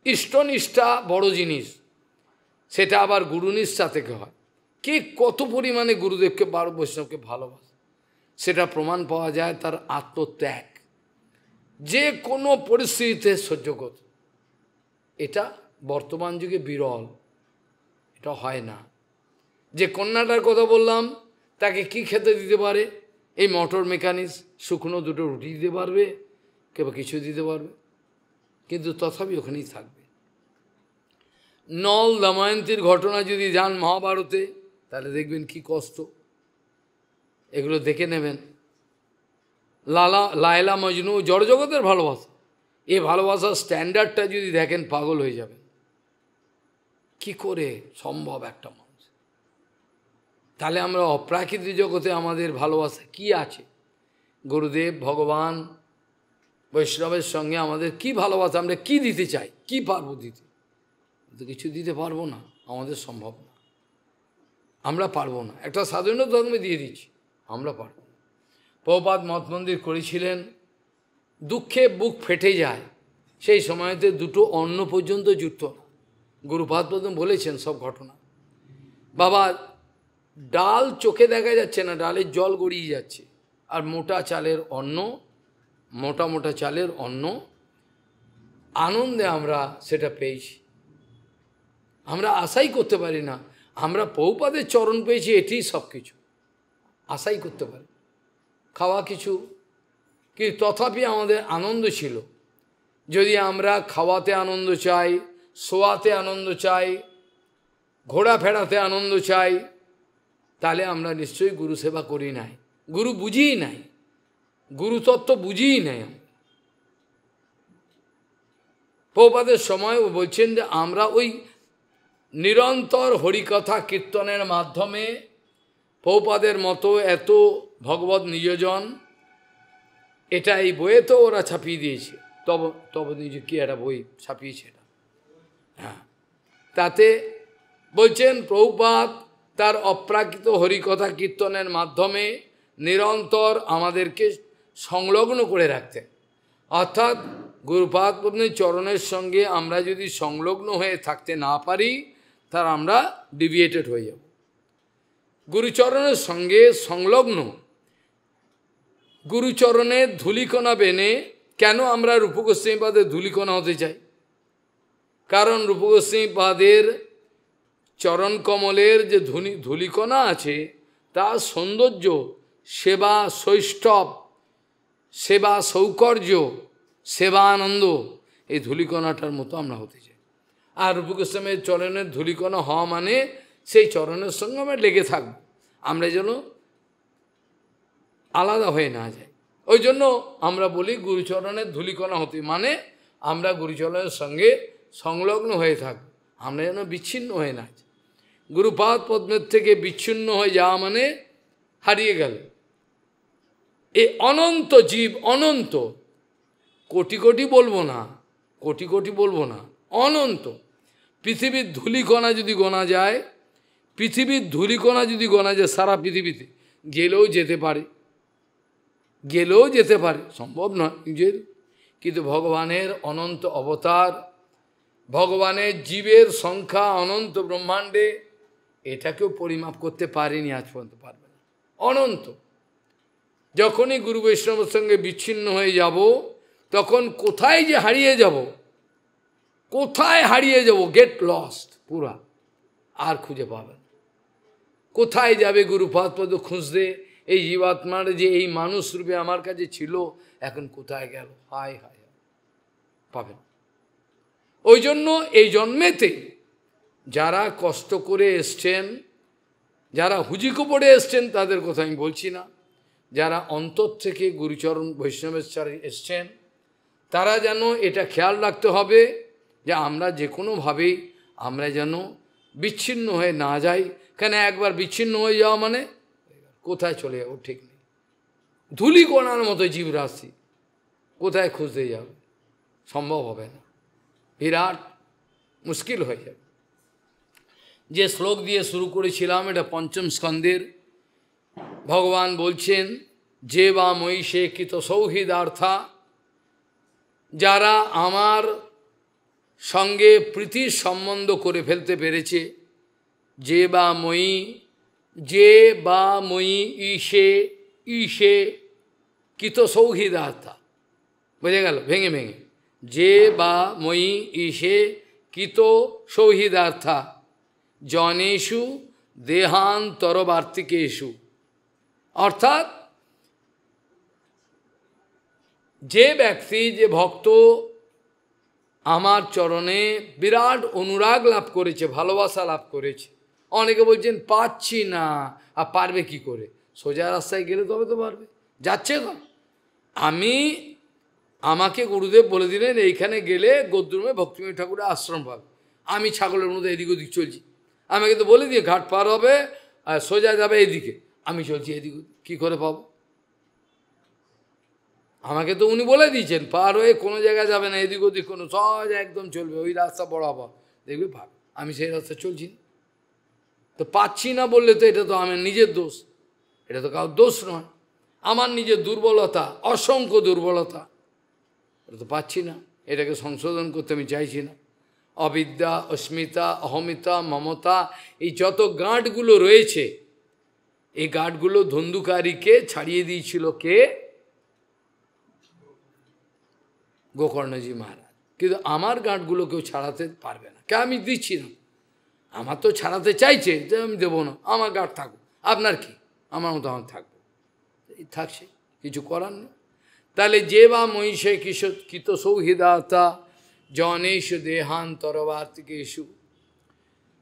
S1: ইষ্টনিষ্ঠা বড় জিনিস, সেটা আবার গুরুনিষ্ঠা থেকে হয়। কে কত পরিমাণে গুরুদেবকে বারো বৈষ্ণবকে ভালোবাসে সেটা প্রমাণ পাওয়া যায় তার আত্মত্যাগ, যে কোনো পরিস্থিতিতে সহ্য করত। এটা বর্তমান যুগে বিরল, এটা হয় না। যে কন্যাটার কথা বললাম, তাকে কি খেতে দিতে পারে? এই মোটর মেকানিক্স, শুকনো দুটো রুটি দিতে পারবে, কেউ কিছু দিতে পারবে, কিন্তু তথাপি ওখানেই থাকবে। নল দময়ন্তীর ঘটনা যদি যান মহাভারতে, তাহলে দেখবেন কি কষ্ট, এগুলো দেখে নেবেন। লায়লা মজনু জড়জগতের ভালোবাসা, এই ভালোবাসার স্ট্যান্ডার্ডটা যদি দেখেন পাগল হয়ে যাবেন। কি করে সম্ভব একটা মানুষ? তাহলে আমরা অপ্রাকৃতিক জগতে আমাদের ভালোবাসা কি আছে? গুরুদেব ভগবান বৈষ্ণবের সঙ্গে আমাদের কি ভালোবাসা, আমরা কি দিতে চাই, কি পারবো দিতে? তো কিছু দিতে পারবো না, আমাদের সম্ভব না, আমরা পারবো না। একটা সাধারণ ধর্মে দিয়ে দিচ্ছি, আমরা পারবো না। প্রভুপাদ মঠ মন্দির করেছিলেন, দুঃখে বুক ফেটে যায়, সেই সময়তে দুটো অন্ন পর্যন্ত জুটত না। গুরুপাদ প্রথম বলেছেন সব ঘটনা। বাবা, ডাল চোখে দেখা যাচ্ছে না, ডালের জল গড়িয়ে যাচ্ছে, আর মোটা চালের অন্ন, মোটা মোটা চালের অন্ন, আনন্দে আমরা সেটা পেয়েছি। আমরা আশাই করতে পারি না, আমরা প্রভুপাদের চরণ পেয়েছি, এটিই সব কিছু, আশাই করতে পারি খাওয়া কিছু, কিন্তু তথাপি আমাদের আনন্দ ছিল। যদি আমরা খাওয়াতে আনন্দ চাই, শোয়াতে আনন্দ চাই, ঘোরাফেরাতে আনন্দ চাই, তাহলে আমরা নিশ্চয়ই গুরু সেবা করি নাই, গুরু বুঝিই নাই, গুরুতত্ত্ব বুঝিই নাই। প্রভুপাদের সময় বলছেন যে আমরা ওই নিরন্তর হরিকথা কীর্তনের মাধ্যমে প্রভুপাদের মতো এত ভগবত নিয়োজন, এটা এই বইয়ে তো ওরা ছাপিয়ে দিয়েছে, তব নিজে কি একটা বই ছাপিয়েছে এটা, হ্যাঁ, তাতে বলছেন প্রভুপাদ তার অপ্রাকৃত হরিকথা কীর্তনের মাধ্যমে নিরন্তর আমাদেরকে সংলগ্ন করে রাখতেন। অর্থাৎ গুরুপাদ পত্নীর চরণের সঙ্গে আমরা যদি সংলগ্ন হয়ে থাকতে না পারি, তার আমরা ডিভিয়েটেড হয়ে যাব। গুরুচরণের সঙ্গে সংলগ্ন, গুরুচরণের ধূলিকণা বেনে, কেন আমরা রূপগোস্বামীপাদের ধূলিকণা হতে চাই? কারণ রূপগোস্বামীপাদের চরণ কমলের যে ধূলিকণা আছে, তার সৌন্দর্য, সেবা শৈষ্ঠব, সেবা সৌকর্য, সেবা আনন্দ, এই ধূলিকণাটার মতো আমরা হতে চাই। আর রূপগোস্বামীর চরণের ধূলিকণা হওয়া মানে সেই চরণের সঙ্গে আমরা লেগে থাকব, আমরা যেন আলাদা হয়ে না যায়। ওই জন্য আমরা বলি গুরুচরণের ধূলিকণা হতে, মানে আমরা গুরুচরণের সঙ্গে সংলগ্ন হয়ে থাকব, আমরা যেন বিচ্ছিন্ন হয়ে না যাই। গুরুপাদ পদ্মের থেকে বিচ্ছিন্ন হয়ে যাওয়া মানে হারিয়ে গেল। এই অনন্ত জীব, অনন্ত, কোটি কোটি বলবো না, কোটি কোটি বলবো না, অনন্ত। পৃথিবীর ধূলিকণা যদি গোনা যায়, পৃথিবীর ধূলিকণা যদি গোনা যায় সারা পৃথিবীতে, গেলেও যেতে পারে, গেলেও যেতে পারে, সম্ভব নয় নিজের, কিন্তু ভগবানের অনন্ত অবতার, ভগবানের জীবের সংখ্যা অনন্ত ব্রহ্মাণ্ডে, এটাকেও পরিমাপ করতে পারেনি, আজ পর্যন্ত পারবে না, অনন্ত। যখনই গুরু বৈষ্ণবের সঙ্গে বিচ্ছিন্ন হয়ে যাব, তখন কোথায় যে হারিয়ে যাব, কোথায় হারিয়ে যাব, গেট লস্ট পুরা, আর খুঁজে পাবেন। কোথায় যাবে গুরুপাদ পদ খুঁজতে? এই জীবাত্মার যে এই মানুষ রূপে আমার কাছে ছিল, এখন কোথায় গেল? হায় হায়, পাবেন। ওই জন্য এই জন্মেতে যারা কষ্ট করে এসছেন, যারা হুজিকো পড়ে এসছেন, তাদের কথা আমি বলছি না, যারা অন্তর থেকে গুরুচরণ বৈষ্ণবের সাথে এসছেন, তারা যেন এটা খেয়াল রাখতে হবে যে আমরা যে কোনোভাবেই আমরা যেন বিচ্ছিন্ন হয়ে না যাই। কেন একবার বিচ্ছিন্ন হয়ে যাওয়া মানে কোথায় চলে যাবো ঠিক নেই। ধূলিকণার মতো জীবরাশি, কোথায় খুঁজতে যাবে? সম্ভব হবে না, বিরাট মুশকিল হয়ে যাবে। যে শ্লোক দিয়ে শুরু করেছিলাম, এটা পঞ্চম স্কন্ধের, ভগবান বলছেন যে বা মই সে কৃত সৌহৃদার্থা, যারা আমার সঙ্গে প্রীতির সম্বন্ধ করে ফেলতে পেরেছে, যে বা মই ঈশে ঈশে কৃত সৌহৃদার্থা, বুঝে গেল ভেঙে ভেঙে, যে বা মই ঈশে কৃত সৌহৃদার্থা জনেষু দেহান্তরবার্তিকেষু, অর্থাৎ যে ব্যক্তি, যে ভক্ত আমার চরণে বিরাট অনুরাগ লাভ করেছে, ভালোবাসা লাভ করেছে। অনেকে বলছেন পাচ্ছি না, আর পারবে কি করে? সোজা রাস্তায় গেলে তবে তো পারবে, যাচ্ছে তো। আমাকে গুরুদেব বলে দিলেন এইখানে গেলে গদ্রুমে ভক্তিময় ঠাকুরের আশ্রম পাবে। আমি ছাগলের মধ্যে এদিক ওদিক চলছি, আমাকে তো বলে দিয়ে ঘাট পার হবে আর সোজা যাবে এদিকে, আমি চলছি এদিক ওদিক, কী করে পাবো? আমাকে তো উনি বলে দিয়েছেন পার হয়ে কোনো জায়গায় যাবে না, এদিক ওদিক কোনো, সহজ একদম চলবে ওই রাস্তা বরাবর, দেখবে পাবে। আমি সেই রাস্তা চলছি না, তো পাচ্ছি না বললে তো এটা তো আমার নিজের দোষ, এটা তো কারোর দোষ নয়, আমার নিজের দুর্বলতা, অসংখ্য দুর্বলতা, এটা তো পাচ্ছি না, এটাকে সংশোধন করতে আমি চাইছি না। অবিদ্যা, অস্মিতা, অহমিতা, মমতা, এই যত গাঁটগুলো রয়েছে, এই গাঁটগুলো ধন্দুকারীকে ছাড়িয়ে দিয়েছিল কে? গোকর্ণজি মহারাজ। কিন্তু আমার গাঁটগুলো কেউ ছাড়াতে পারবে না, কে? আমি দিচ্ছি না, আমার তো ছাড়াতে চাইছে, যে আমি দেবো না, আমার গাঁট থাকুক, আপনার কি, আমার মতো আমার থাকবো, থাকছে, কিছু করার নেই। তাহলে যে বা মহিষে কৃত সৌহৃদাতা জনেশ দেহান্তরবার্তিকেষু,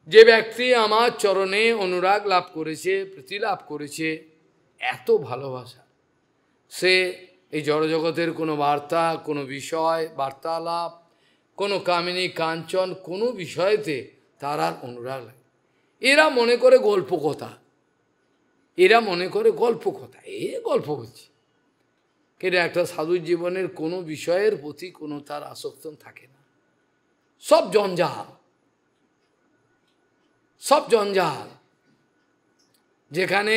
S1: যে ব্যক্তি আমার চরণে অনুরাগ লাভ করেছে, প্রীতি লাভ করেছে, এত ভালোবাসা, সে এই জড়জগতের কোনো বার্তা, কোনো বিষয়, বার্তালাপ, কোনো কামিনী কাঞ্চন, কোনো বিষয়েতে তার আর অনুরাগ লাগে। এরা মনে করে গল্প কথা, এরা মনে করে গল্প কথা, গল্প হচ্ছে, কিন্তু একটা সাধুর জীবনের কোনো বিষয়ের প্রতি কোনো তার আসক্ত থাকে না, সব জঞ্জাল, সব জঞ্জাল। যেখানে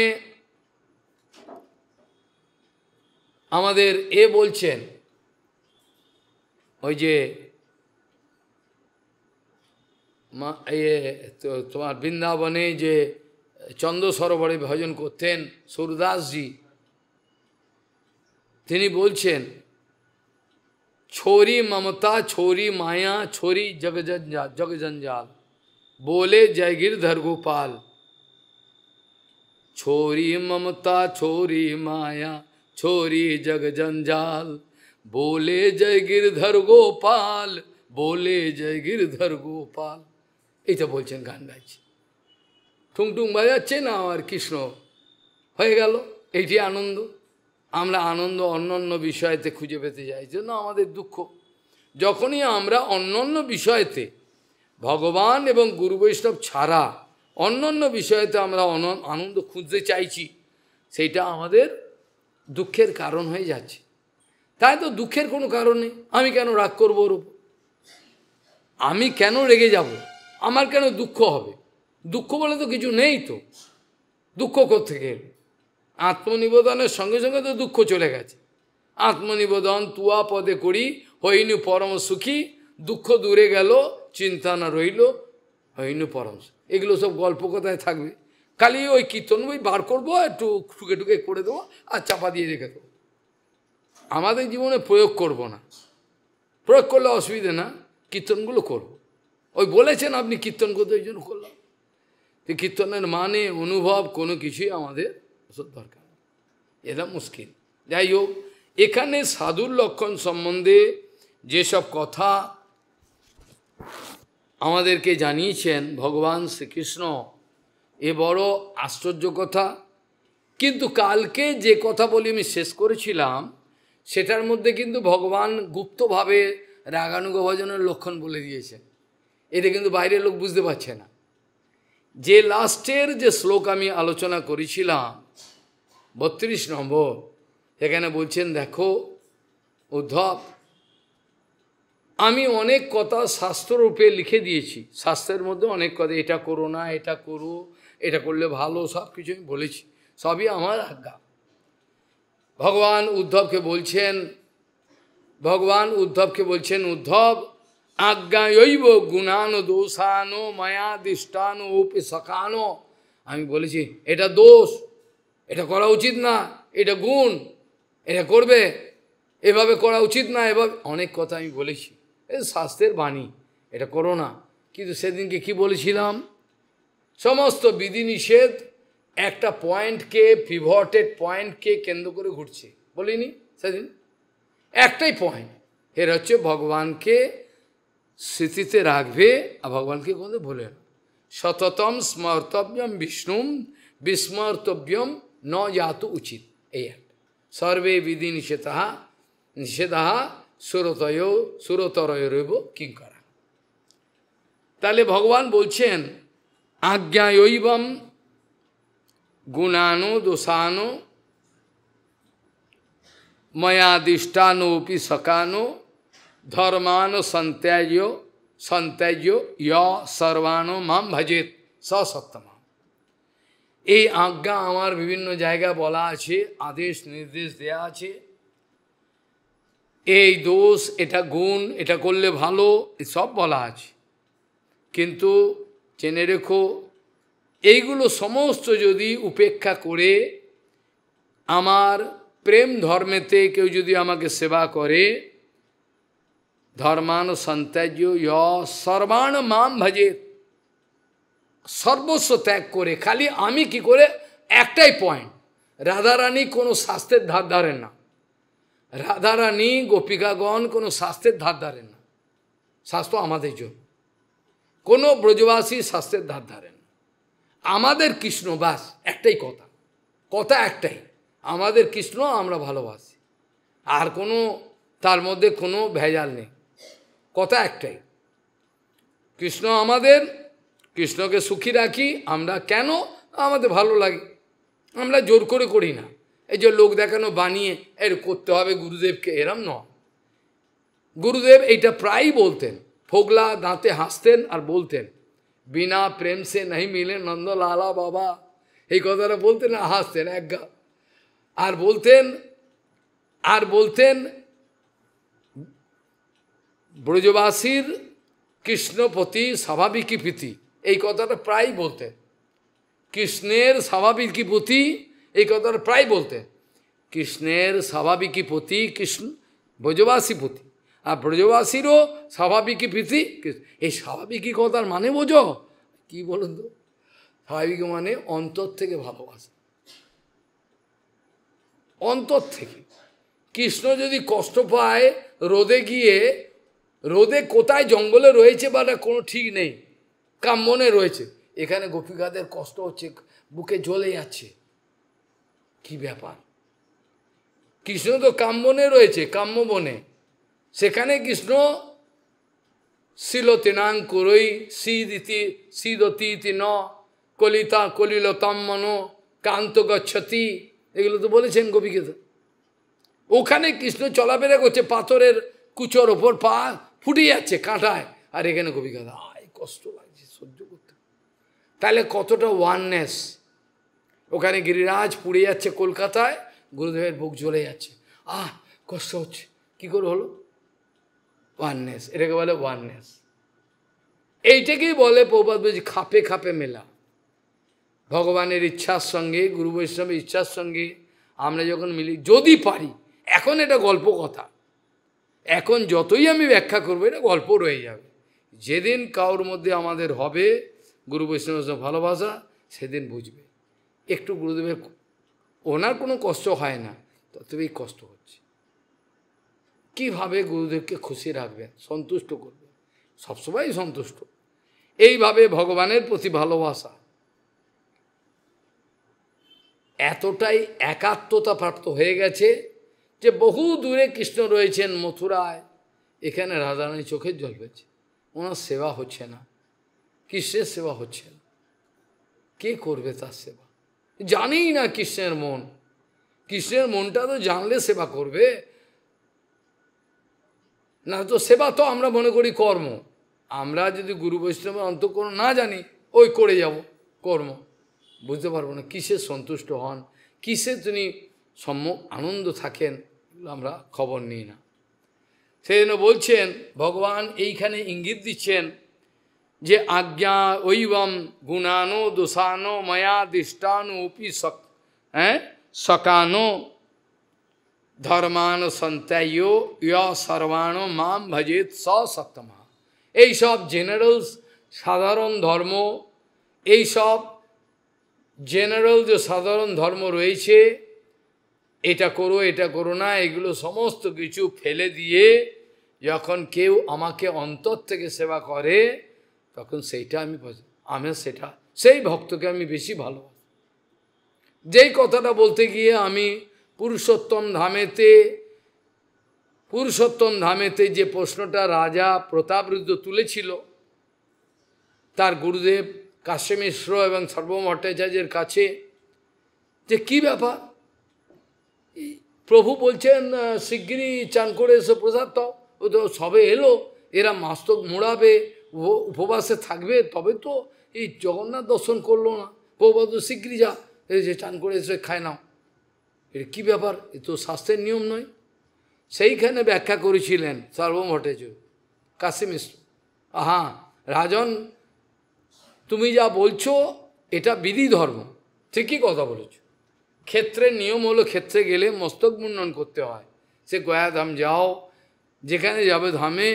S1: আমাদের বলছেন, ওই যে তোমার বৃন্দাবনে যে চন্দ্র সরোবরে ভজন করতেন সুরদাসজি, তিনি বলছেন छोरी ममता छोरी माया छोरी जग जंजाल बोले जय गिरधर गोपाल। छोरी ममता छोरी माया छोरी जग जंजाल बोले जय गिरधर गोपाल बोले जय गिरधर गोपाल। এটা বলছেন গান গাইছে, টুংটুং বাজাচ্ছে না আর কৃষ্ণ হয়ে গেল, এইটি আনন্দ। আমরা আনন্দ অন্যান্য বিষয়েতে খুঁজে পেতে যাই, জন্য আমাদের দুঃখ। যখনই আমরা অন্যান্য বিষয়েতে ভগবান এবং গুরু বৈষ্ণব ছাড়া অন্যান্য বিষয়েতে আমরা আনন্দ খুঁজতে চাইছি, সেইটা আমাদের দুঃখের কারণ হয়ে যাচ্ছে। তাই তো দুঃখের কোনো কারণ নেই। আমি কেন রাগ করবো ওর উপর? আমি কেন রেগে যাব? আমার কেন দুঃখ হবে? দুঃখ বলে তো কিছু নেই, তো দুঃখ কোত্থেকে? আত্মনিবেদনের সঙ্গে সঙ্গে তো দুঃখ চলে গেছে। আত্মনিবেদন তুয়া পদে করি হইনু পরম সুখী, দুঃখ দূরে গেল চিন্তা না রইল হইনু পরম। এগুলো সব গল্প কথায় থাকবে, খালি ওই কীর্তন বই বার করবো, একটু টুকে টুকে করে দেবো আর চাপা দিয়ে রেখে দেবো। আমাদের জীবনে প্রয়োগ করব না, প্রয়োগ করলে অসুবিধে না, কীর্তনগুলো করব। ওই বলেছেন আপনি কীর্তন করতে, ওই জন্য করলাম। তো কীর্তনের মানে অনুভব কোনো কিছুই আমাদের দরকার, এটা মুশকিল। যাই হোক, এখানে সাধুর লক্ষণ সম্বন্ধে যেসব কথা আমাদেরকে জানিয়েছেন ভগবান শ্রীকৃষ্ণ, এ বড় আশ্চর্য কথা। কিন্তু কালকে যে কথা বলি আমি শেষ করেছিলাম, সেটার মধ্যে কিন্তু ভগবান গুপ্তভাবে রাগানুগ ভজনের লক্ষণ বলে দিয়েছেন। এটা কিন্তু বাইরের লোক বুঝতে পারছে না। যে লাস্টের যে শ্লোক আমি আলোচনা করেছিলাম 32 নম্বর, এখানে বলছেন দেখো উদ্ধব, আমি অনেক কথা শাস্ত্ররূপে লিখে দিয়েছি, শাস্ত্রের মধ্যে অনেক কথা, এটা করো না, এটা করো, এটা করলে ভালো, সব কিছু আমি বলেছি, সবই আমার আজ্ঞা। ভগবান উদ্ধবকে বলছেন, উদ্ধব আজ্ঞায়ৈব গুণান দোষানো মায়া দৃষ্টানো ওপে সকানো। আমি বলেছি এটা দোষ, এটা করা উচিত না, এটা গুণ, এটা করবে, এভাবে করা উচিত না, এভাবে অনেক কথা আমি বলেছি, এই শাস্ত্রের বাণী, এটা করো না। কিন্তু সেদিনকে কি বলেছিলাম, সমস্ত বিধিনিষেধ একটা পয়েন্টকে, পিভটেড পয়েন্টকে কেন্দ্র করে ঘুরছে, বলিনি সেদিন? একটাই পয়েন্ট, এর হচ্ছে ভগবানকে স্মৃতিতে রাখবে, আর ভগবানকে কোনো বলে না। সততম স্মর্তব্যম বিষ্ণুম বিস্মর্তব্যম ন যাত উচিত, এই একটা। সর্বে বিধি নিষেধা সুরতরয় রইব কিঙ্করা। তাহলে ভগবান বলছেন আজ্ঞায়ৈবম গুণানো দোষানো ময়াদিষ্টানোপি সকানো ধর্মান সন্ত্যাজ্য সর্বানো মাম ভজেত সত্যম। এই আজ্ঞা আমার বিভিন্ন জায়গায় বলা আছে, আদেশ নির্দেশ দেয়া আছে, এই দোষ, এটা গুণ, এটা করলে ভালো, সব বলা আছে। কিন্তু জেনে রেখো, এইগুলো সমস্ত যদি উপেক্ষা করে আমার প্রেম ধর্মেতে কেউ যদি আমাকে সেবা করে, ধর্মান সন্ত্যাজ্য সর্বাণ মাম ভজে, সর্বস্ব ত্যাগ করে, খালি আমি কি করে, একটাই পয়েন্ট, রাধারানী কোনো শাস্ত্রের ধার ধারেন না, রাধারানী গোপিকাগণ কোনো শাস্ত্রের ধার ধারেন না, শাস্ত্র আমাদের জন্য, কোনো ব্রজবাসী শাস্ত্রের ধার ধারেন না, আমাদের কৃষ্ণ, বাস একটাই কথা, কথা একটাই, আমাদের কৃষ্ণ আমরা ভালোবাসি, আর কোনো তার মধ্যে কোনো ভেজাল নেই, কথা একটাই, কৃষ্ণ আমাদের, কৃষ্ণকে সুখী রাখি আমরা, কেন আমাদের ভালো লাগে, আমরা জোর করে করি না, এই যে লোক দেখানো বানিয়ে এর করতে হবে গুরুদেবকে, এরম নয়। গুরুদেব এইটা প্রায়ই বলতেন, ফোগলা দাঁতে হাসতেন আর বলতেন, বিনা প্রেম সে नहीं মিলে নন্দলালা বাবা, এই কথাটা বলতেন আর হাসতেন একগা, আর বলতেন ব্রজবাসীর কৃষ্ণপতি স্বাভাবিকই প্রীতি, এই কথাটা প্রায় বলতেন, কৃষ্ণের স্বাভাবিকই প্রতি, এই কথাটা প্রায় বলতেন, কৃষ্ণের স্বাভাবিকই প্রতি কৃষ্ণ, ব্রজবাসী প্রতি, আর ব্রজবাসীরও স্বাভাবিকই প্রীতি, এই স্বাভাবিকই কথার মানে বোঝো কি বলুন তো? স্বাভাবিক মানে অন্তর থেকে ভালোবাসা, অন্তর থেকে। কৃষ্ণ যদি কষ্ট পায় রোদে গিয়ে, রোদে কোথায় জঙ্গলে রয়েছে বা কোনো ঠিক নেই, কাম্বনে রয়েছে, এখানে গোপিকাদের কষ্ট হচ্ছে, বুকে জ্বলে যাচ্ছে, কি ব্যাপার? কৃষ্ণ তো কাম্বনে রয়েছে, কাম্যবনে, সেখানে কৃষ্ণ শিলতিনাং করই সিদতি ন কলিলতাম মনো কান্ত গচ্ছতি, এগুলো তো বলেছেন গোপীকে। ওখানে কৃষ্ণ চলাফেরা করছে, পাথরের কুচোর ওপর পা ফুটে যাচ্ছে কাঁটায়, আর এখানে গোপীকে কষ্ট লাগছে সহ্য করতে। তাহলে কতটা ওয়াননেস, ওখানে গিরিরাজ পুড়ে যাচ্ছে কলকাতায়, গুরুদেবের বুক জ্বলে যাচ্ছে, কষ্ট হচ্ছে, কি করে হলো? ওয়াননেস, এটাকে বলে ওয়াননেস। এইটাকেই বলে প্রবাদ বলছি খাপে খাপে মেলা, ভগবানের ইচ্ছার সঙ্গে, গুরু বৈষ্ণবের ইচ্ছার সঙ্গে আমরা যখন মিলি, যদি পারি, এখন এটা গল্প কথা, এখন যতই আমি ব্যাখ্যা করবো এটা গল্প রয়ে যাবে, যেদিন কারোর মধ্যে আমাদের হবে গুরু বৈষ্ণবের ভালোবাসা, সেদিন বুঝবে একটু গুরুদেবের, ওনার কোনো কষ্ট হয় না, ততই কষ্ট হচ্ছে, কিভাবে গুরুদেবকে খুশি রাখবেন, সন্তুষ্ট করবেন, সবসময় সন্তুষ্ট, এইভাবে ভগবানের প্রতি ভালোবাসা এতটাই একাত্মতা প্রাপ্ত হয়ে গেছে যে বহু দূরে কৃষ্ণ রয়েছেন মথুরায়, এখানে রাধারানী চোখের জল পেয়েছে, ওনার সেবা হচ্ছে না, কৃষ্ণের সেবা হচ্ছে না, কে করবে তার সেবা? জানেই না কৃষ্ণের মন, কৃষ্ণের মনটা তো জানলে সেবা করবে। না তো সেবা তো আমরা মনে করি কর্ম। আমরা যদি গুরু বৈষ্ণবের অন্তঃকরণ না জানি, ওই করে যাব কর্ম, বুঝতে পারবো না কিসে সন্তুষ্ট হন, কিসে তিনি সম্যক আনন্দ থাকেন, আমরা খবর নিই না। সেই জন্য বলছেন ভগবান এইখানে ইঙ্গিত দিচ্ছেন যে আজ্ঞা ঐবম গুণানো দোষানো ময়া দৃষ্টানো অপি সকানো ধর্মান সন্তায় সর্বাণ মাম ভজেত স সপ্তমা। এইসব জেনারেলস সাধারণ ধর্ম, এইসব জেনারেল যে সাধারণ ধর্ম রয়েছে, এটা করো না, এগুলো সমস্ত কিছু ফেলে দিয়ে যখন কেউ আমাকে অন্তর থেকে সেবা করে, তখন সেইটা আমি সেটা সেই ভক্তকে আমি বেশি ভালোবাসি। যেই কথাটা বলতে গিয়ে আমি পুরুষোত্তম ধামেতে যে প্রশ্নটা রাজা প্রতাপরুদ্র তুলেছিল তার গুরুদেব কাশ্যপ মিশ্র এবং সর্বভৌম ভট্টাচার্যের কাছে, যে কি ব্যাপার, প্রভু বলছেন শিগগিরই চান করে এসে প্রসাদ পাও, ও তো সবে এলো, এরা মাস্তক মোড়াবে, উপবাসে থাকবে, তবে তো এই জগন্নাথ দর্শন করলো না, প্রভু তো শিগগিরই যা, এই যে চান করে এসে খায় নাও, এটা কী ব্যাপার, এ তো শাস্ত্রের নিয়ম নয়। সেইখানে ব্যাখ্যা করেছিলেন সর্বভৌম ভট্টাচার্য কাশ্যপ মিশ্র, হ্যাঁ রাজন তুমি যা বলছো এটা বিধি ধর্ম, ঠিকই কথা বলেছ, ক্ষেত্রের নিয়ম হলো ক্ষেত্রে গেলে মস্তক মুন্ডন করতে হয়, সে গয়াধাম যাও, যেখানে যাবে ধামে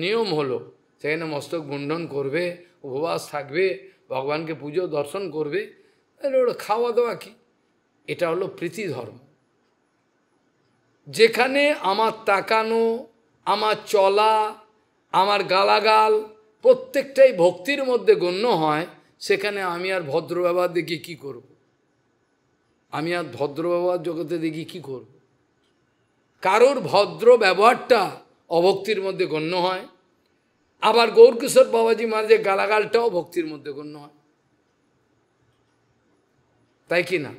S1: নিয়ম হলো সেখানে মস্তক মুন্ডন করবে, উপবাস থাকবে, ভগবানকে পুজো দর্শন করবে, ওটা খাওয়া দাওয়া কি, এটা হলো প্রীতি ধর্ম। যেখানে আমার তাকানো, আমার চলা, আমার গালাগাল প্রত্যেকটাই ভক্তির মধ্যে গণ্য হয়, সেখানে আমি আর ভদ্র ব্যবহার দেখি কী করব, আমি আর ভদ্র ব্যবহার জগতে দেখি কী করব। কারোর ভদ্র ব্যবহারটা অভক্তির মধ্যে গণ্য হয়, আবার গৌরকিশোর বাবাজি মহারাজের গালাগালটাও ভক্তির মধ্যে গণ্য হয়, তাই কি না?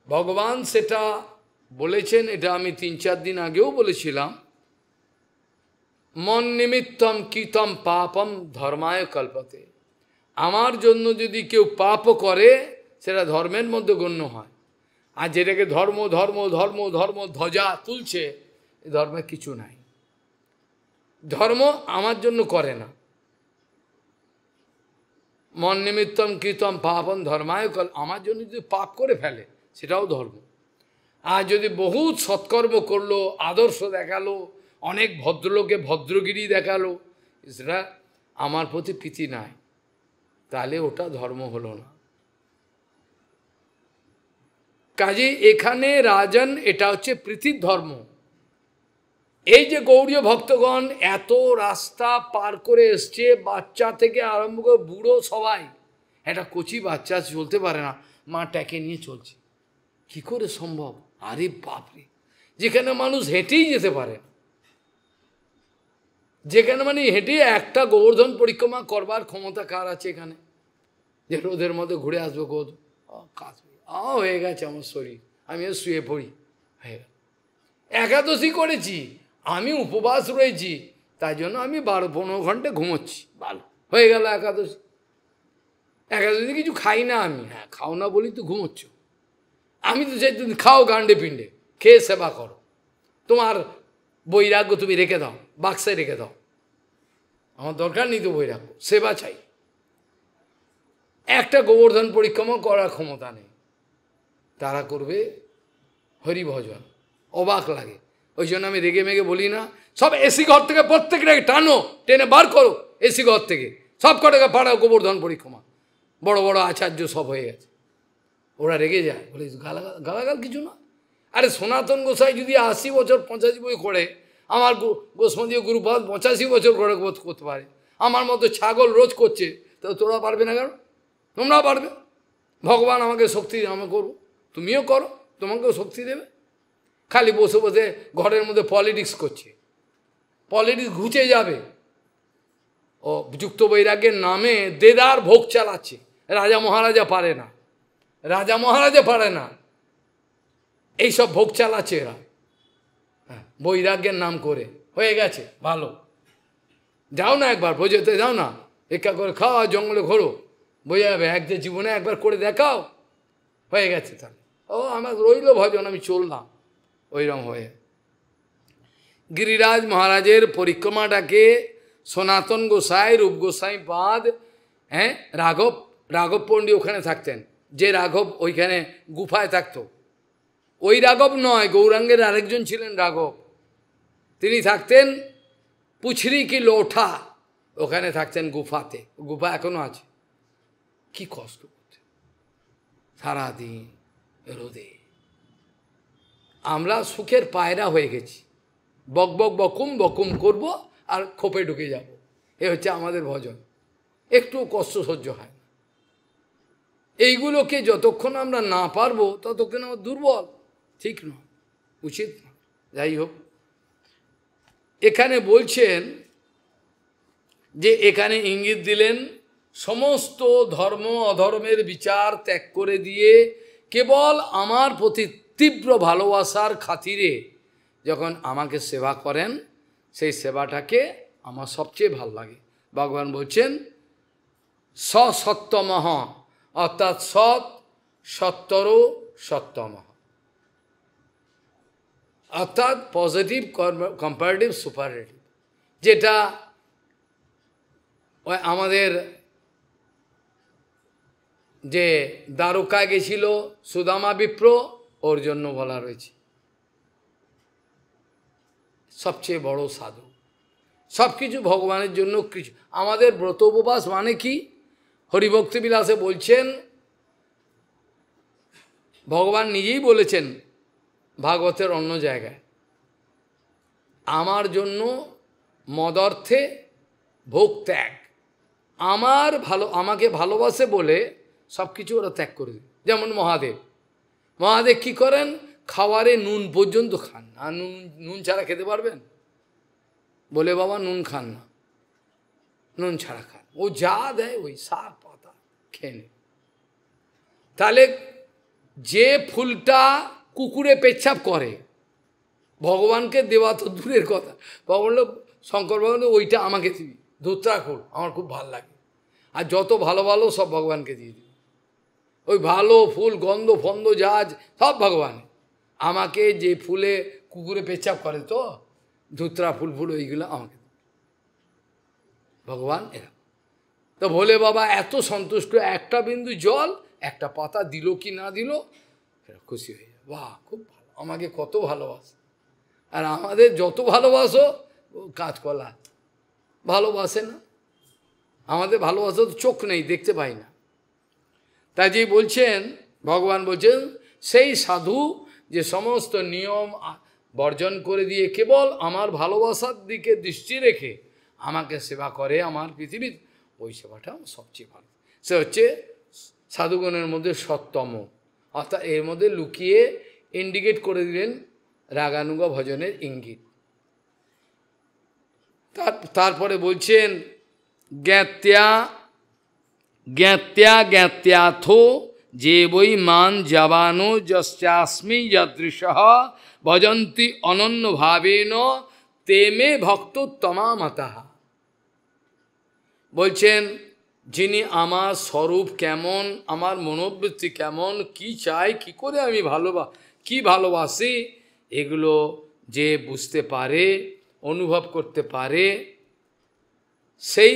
S1: ভগবান সেটা বলেছেন, এটা আমি 3-4 দিন আগেও বলেছিলাম, মন নিমিত্তম কীতম পাপম ধর্মায় কল্পতে। আমার জন্য যদি কেউ পাপও করে সেটা ধর্মের মধ্যে গণ্য হয়, আর যেটাকে ধর্ম ধর্ম ধর্ম ধর্ম ধ্বজা তুলছে, এ ধর্মে কিছু নাই, ধর্ম আমার জন্য করে না। মন নিমিত্তম কীতম পাপম ধর্মায় কল, আমার জন্য যদি পাপ করে ফেলে সেটাও ধর্ম। আর যদি বহুত সৎকর্ম করলো, আদর্শ দেখালো, অনেক ভদ্রলোকে ভদ্রগিরি দেখালো, সেটা আমার প্রতি প্রীতি নাই, তাহলে ওটা ধর্ম হলো না। কাজে এখানে রাজন, এটা হচ্ছে প্রীতির ধর্ম। এই যে গৌড়ীয় ভক্তগণ এত রাস্তা পার করে এসছে, বাচ্চা থেকে আরম্ভ করে বুড়ো সবাই, একটা কচি বাচ্চা চলতে পারে না, মা ট্যাকে নিয়ে চলছে, কি করে সম্ভব? আরে বাপরে, যেখানে মানুষ হেঁটেই যেতে পারে, যেখানে মানে হেঁটে একটা গোবর্ধন পরিক্রমা করবার ক্ষমতা কার আছে এখানে, যে রোদের মধ্যে ঘুরে আসবো, গোদ কাজ হয়ে গেছে আমার শরীর, আমি শুয়ে পড়ি, হয়ে গেল। একাদশী করেছি, আমি উপবাস রয়েছি, তাই জন্য আমি 12-15 ঘন্টা ঘুমোচ্ছি, ভালো হয়ে গেল একাদশী। একাদশী কিছু খাই না আমি, হ্যাঁ খাও না বলি তো ঘুমোচ্ছ, আমি তো চাই তুমি খাও গান্ডে পিণ্ডে, খেয়ে সেবা করো, তোমার বৈরাগ্য তুমি রেখে দাও, বাক্সে রেখে দাও, আমার দরকার নেই তো বৈরাগ্য, সেবা চাই। একটা গোবর্ধন পরিক্রমা করার ক্ষমতা নেই, তারা করবে হরিভজন, অবাক লাগে। ওই জন্য আমি রেগে মেগে বলি না, সব এসি ঘর থেকে প্রত্যেকটাকে টানো, টেনে বার করো এসি ঘর থেকে, সব কটাকে পাড়াও গোবর্ধন পরিক্রমা, বড় বড় আচার্য সব হয়ে গেছে। ওরা রেগে যায়, বলে গালাগাল কিছু না। আরে সনাতন গোসাই যদি 80 বছর 85 বছর করে, আমার গোস্মদীয় গুরুপাদ 85 বছর করে করতে পারে, আমার মতো ছাগল রোজ করছে, তো তোরা পারবে না কেন? তোমরাও পারবে। ভগবান আমাকে শক্তি আমি করবো, তুমিও করো, তোমাকেও শক্তি দেবে। খালি বসে বসে ঘরের মধ্যে পলিটিক্স করছে, পলিটিক্স ঘুচে যাবে। ও যুক্ত বৈরাগ্যের নামে দেদার ভোগ চালাচ্ছে, রাজা মহারাজা পারে না, রাজা মহারাজা পারে না, এইসব ভোগ চালাচ্ছে এরা, বৈরাগ্যের নাম করে হয়ে গেছে, ভালো। যাও না একবার বোঝাতে, যাও না, একা করে খাও, জঙ্গলে ঘোরো, বোঝা যাবে। একদের জীবনে একবার করে দেখাও, হয়ে গেছে তাহলে। ও আমার রইল ভজন, আমি চললাম ওইরকম হয়ে। গিরিরাজ মহারাজের পরিক্রমাটাকে সনাতন গোসাই, রূপ গোসাই পাদ, হ্যাঁ, রাঘব পণ্ডিত ওখানে থাকতেন, যে রাঘব ওইখানে গুফায় থাকতো, ওই রাঘব নয়, গৌরাঙ্গের আরেকজন ছিলেন রাঘব, তিনি থাকতেন পুছরি কি লোঠা, ওখানে থাকতেন গুফাতে, গুফা এখনো আছে। কি কষ্ট করতে সারাদিন রোদে, আমরা সুখের পায়রা হয়ে গেছি, বক বক বকুম বকুম করব আর খোপে ঢুকে যাব, এ হচ্ছে আমাদের ভজন। একটু কষ্ট সহ্য হয় না। এইগুলোকে যতক্ষণ আমরা না পারবো ততক্ষণ আমার দুর্বল, ঠিক নয়, উচিত নয়। যাই হোক, এখানে বলছেন যে, এখানে ইঙ্গিত দিলেন সমস্ত ধর্ম অধর্মের বিচার ত্যাগ করে দিয়ে কেবল আমার প্রতি তীব্র ভালোবাসার খাতিরে যখন আমাকে সেবা করেন, সেই সেবাটাকে আমার সবচেয়ে ভাল লাগে। ভগবান বলছেন সত্যমহ, অর্থাৎ সৎ সত্তর সত্যমহ, অর্থাৎ পজিটিভ কম্পারেটিভ সুপারলেটিভ, যেটা আমাদের যে দ্বারকায় গেছিল সুদামা বিপ্র, ওর জন্য বলা রয়েছে সবচেয়ে বড় সাধু, সব কিছু ভগবানের জন্য কিছু। আমাদের ব্রত উপবাস মানে কি? হরিভক্তি বিলাসে বলছেন, ভগবান নিজেই বলেছেন ভাগবতের অন্য জায়গায়, আমার জন্য মদর্থে ভোগ ত্যাগ, আমাকে ভালোবাসে বলে সব কিছু ওরা ত্যাগ করে দেয়। যেমন মহাদেব কি করেন? খাবারে নুন পর্যন্ত খান না। নুন ছাড়া খেতে পারবেন? বলে বাবা নুন খান না, নুন ছাড়া খান, ও যা দেয় ওই শাক পাতা খেয়ে নে। তাহলে যে ফুলটা কুকুরে পেচ্ছাপ করে, ভগবানকে দেওয়া তো দূরের কথা, ভগবান শঙ্কর ভগবান ওইটা আমাকে দিবি, ধুত্রা ফুল আমার খুব ভালো লাগে, আর যত ভালো ভালো সব ভগবানকে দিয়ে দিবি, ওই ভালো ফুল গন্ধ ফন্ধ জাজ সব ভগবান, আমাকে যে ফুলে কুকুরে পেচ্ছাপ করে তো ধুত্রা ফুল ওইগুলো আমাকে ভগবান এরা। তো ভোলে বাবা এত সন্তুষ্ট, একটা বিন্দু জল একটা পাতা দিল কি না দিল খুশি হয়ে যায়, বাহ খুব ভালো, আমাকে কত ভালোবাসে। আর আমাদের যত ভালোবাসো কাঁচকলা ভালোবাসে না, আমাদের ভালোবাসা তো চোখ নেই, দেখতে পাই না। তাই যে বলছেন, ভগবান বলছেন সেই সাধু যে সমস্ত নিয়ম বর্জন করে দিয়ে কেবল আমার ভালোবাসার দিকে দৃষ্টি রেখে আমাকে সেবা করে আমার পৃথিবীর, ওই সেবাটা সবচেয়ে ভালো। সে হচ্ছে সাধুগণের মধ্যে সত্তম, অর্থাৎ এর মধ্যে লুকিয়ে ইন্ডিকেট করে দিলেন রাগানুগ ভজনের ইঙ্গিত। তারপরে বলছেন জ্ঞাত্যা জ্ঞাত্যা জ্ঞাত্যাথো যে বই মান জাবানো যস্যাস্মি যদৃশ ভজন্তি অনন্য ভাবেন তেমে ভক্তোত্তমা মাতা। বলছেন যিনি আমার স্বরূপ কেমন, আমার মনোবৃত্তি কেমন, কি চাই, কি করে আমি ভালোবাসি, এগুলো যে বুঝতে পারে, অনুভব করতে পারে, সেই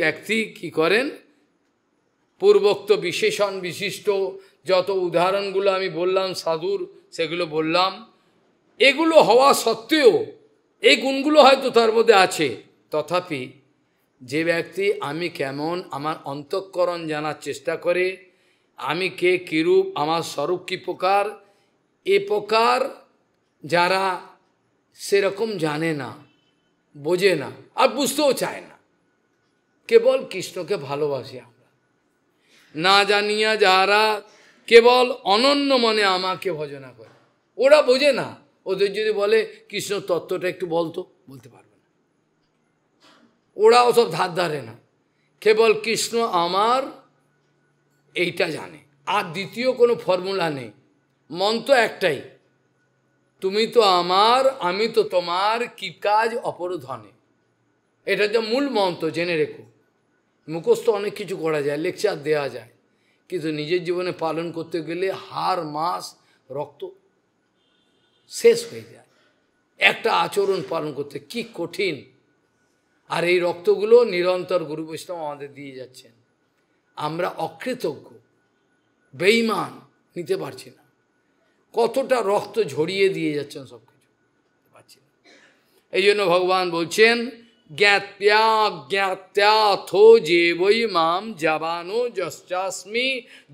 S1: ব্যক্তি কি করেন? পূর্বোক্ত বিশেষণ বিশিষ্ট যত উদাহরণগুলো আমি বললাম সাধুর, সেগুলো বললাম, এগুলো হওয়া সত্ত্বেও এই গুণগুলো হয়তো তার মধ্যে আছে, তথাপি যে ব্যক্তি আমি কেমন, আমার অন্তঃকরণ জানার চেষ্টা করে, আমি কে কিরূপ, আমার স্বরূপ কি প্রকার, এ প্রকার যারা সেরকম জানে না, বোঝে না, আর বুঝতেও চায় না, কেবল কৃষ্ণকে ভালোবাসি আমরা, না জানিয়া যারা কেবল অনন্য মনে আমাকে ভজনা করে, ওরা বোঝে না। ওদের যদি বলে কৃষ্ণ তত্ত্বটা একটু বলতো, বলতে পারবে না, ওরা ওসব ধার ধারে না, কেবল কৃষ্ণ আমার এইটা জানে, আর দ্বিতীয় কোনো ফর্মুলা নেই, মন্ত্র একটাই, তুমি তো আমার, আমি তো তোমার, কি কাজ অপর ধনে। এটা যে মূল মন্ত্র, জেনে রেখো। মুখস্থ অনেক কিছু করা যায়, লেকচার দেওয়া যায়, কিন্তু নিজের জীবনে পালন করতে গেলে হাড় মাস রক্ত শেষ হয়ে যায়। একটা আচরণ পালন করতে কি কঠিন। আর এই রক্তগুলো নিরন্তর গুরু বৈষ্ণব আমাদের দিয়ে যাচ্ছেন। আমরা অকৃতজ্ঞ, বেঈমান, নিতে পারছি না। কতটা রক্ত ঝরিয়ে দিয়ে যাচ্ছেন সব কিছু পারছি না। এই জন্য ভগবান বলছেন জ্ঞাত্যা জ্ঞাত্যা থো যে বৈ মাম জাবানো যশ্চাস্মি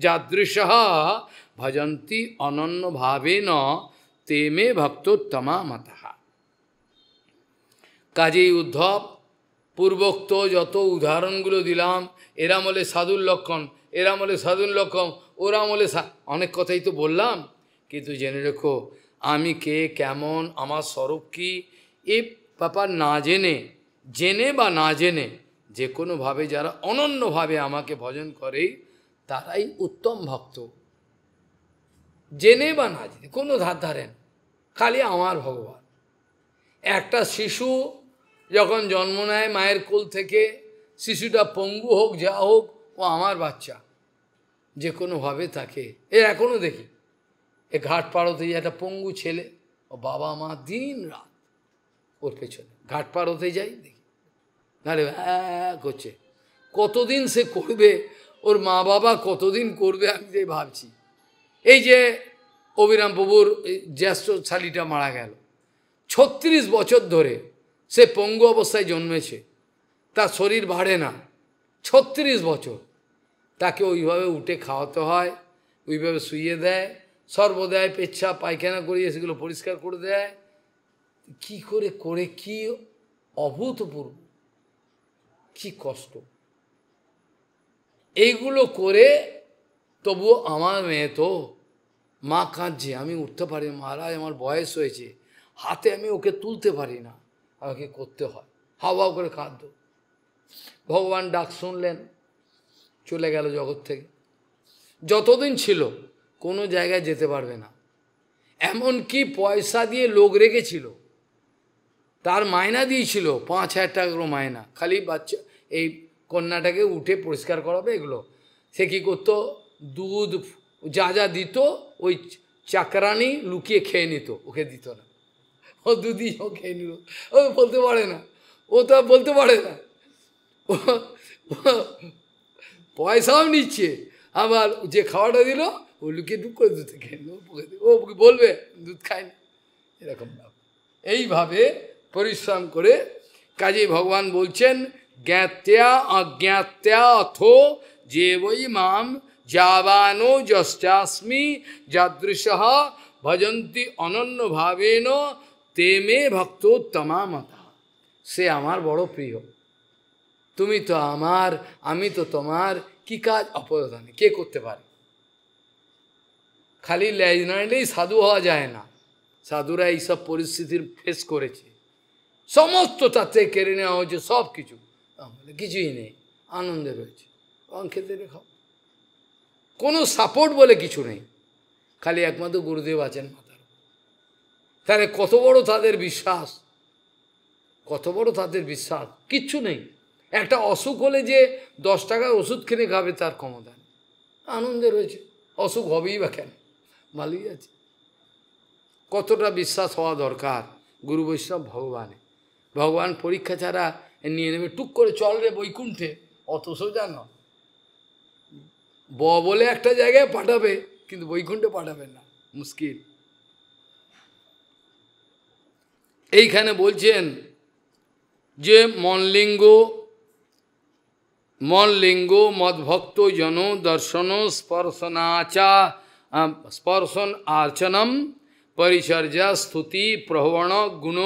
S1: যাদৃশঃ ভজন্তি অনন্য ভাবেন তে মে ভক্তোত্তমা মতঃ। কাজেই উদ্ধব, পূর্বোক্ত যত উদাহরণগুলো দিলাম, এরা বলে সাধুর লক্ষণ, এরা বলে সাধুর লক্ষণ, ওরা বলে অনেক কথাই তো বললাম, কিন্তু জেনে রেখো আমি কে, কেমন, আমার স্বরূপ কি, এই ব্যাপার না জেনে, জেনে বা না জেনে, যে কোনোভাবে যারা অনন্যভাবে আমাকে ভজন করে তারাই উত্তম ভক্ত। জেনে বা না জেনে, কোনো ধার ধারেন, খালি আমার ভগবান। একটা শিশু যখন জন্ম নেয় মায়ের কোল থেকে, শিশুটা পঙ্গু হোক যা হোক, ও আমার বাচ্চা। যে কোনোভাবে তাকে, এখনও দেখি এ ঘাট পার হতে যায় একটা পঙ্গু ছেলে, ও বাবা মা দিন রাত ওর পেছনে, ঘাট পার হতে যাই দেখি, নারে করছে। কতদিন সে করবে, ওর মা বাবা কতদিন করবে, আমি যে ভাবছি। এই যে অবিরাম প্রভুর জ্যেষ্ঠ শালীটা মারা গেল, 36 বছর ধরে সে পঙ্গু অবস্থায় জন্মেছে, তার শরীর বাড়ে না, 36 বছর তাকে ওইভাবে উঠে খাওয়াতে হয়, ওইভাবে শুইয়ে দেয়, সর্বদায় পেচ্ছাপ পায়খানা করিয়ে সেগুলো পরিষ্কার করে দেয়। কি করে করে, কি অভূতপূর্ব, কি কষ্ট এইগুলো করে। তবুও আমার মেয়ে তো, মা কাঁদছে, আমি উঠতে পারি, মহারাজ আমার বয়স হয়েছে, হাতে আমি ওকে তুলতে পারি না, আমাকে করতে হয়, হাওয়া করে কাঁদত। ভগবান ডাক শুনলেন, চলে গেল জগৎ থেকে। যতদিন ছিল কোনো জায়গায় যেতে পারবে না, এমনকি পয়সা দিয়ে লোক রেখেছিল, তার মায়না দিয়েছিল 5,000 টাকা করে মায়না, খালি বাচ্চা এই কন্যাটাকে উঠে পরিষ্কার করাবে এগুলো। সে কী করতো, দুধ যা যা দিত ওই চাকরানি লুকিয়ে খেয়ে নিত, ওকে দিত না। ও দুধই ও খেয়ে নিল, ও বলতে পারে না, ও তো বলতে পারে না, পয়সাও নিচ্ছে, আবার যে খাওয়াটা দিল ও লুকিয়ে ডুব করে দুধ খেয়ে নিল, ও বলবে দুধ খায়নি, এরকম ব্যাপার। এইভাবে পরিশ্রম করে, কাজেই ভগবান বলছেন জ্ঞাত্যা অজ্ঞাত্যা অথো যে বৈ মাম যাবানো যশ্চাস্মি যাদৃশঃ ভজন্তি অনন্য ভাবেন তে মে ভক্তোত্তমা মতঃ। সে আমার বড় প্রিয়। তুমি তো আমার, আমি তো তোমার, কি কাজ অপরধানে, কে করতে পারে? খালি লেজ নাড়লেই সাধু হওয়া যায় না। সাধুরা এইসব পরিস্থিতির ফেস করেছে, সমস্ত তার থেকে কেড়ে নেওয়া হয়েছে সব কিছু, কিছুই নেই, আনন্দে রয়েছে, খেতে রেখাও, কোনো সাপোর্ট বলে কিছু নেই, খালি একমাত্র গুরুদেব আছেন মাথার। তাহলে কত বড় তাদের বিশ্বাস, কত বড় তাদের বিশ্বাস, কিচ্ছু নেই। একটা অসুখ হলে যে 10 টাকার ওষুধ কিনে খাবে তার ক্ষমতা নেই, আনন্দে রয়েছে, অসুখ হবেই বা কেন, ভালোই আছে। কতটা বিশ্বাস হওয়া দরকার গুরু বৈষ্ণব ভগবানে। ভগবান পরীক্ষা ছাড়া নিয়ে নেবে, টুক করে চল রে বৈকুণ্ঠে, অত সোজা নয়। বলে একটা জায়গায় পাঠাবে, কিন্তু বৈকুণ্ঠে পাঠাবে না, মুশকিল। এইখানে বলছেন যে মনলিঙ্গ মদভক্ত জন দর্শন স্পর্শন আর্চনম পরিচর্যা স্তুতি প্রহবণ গুণ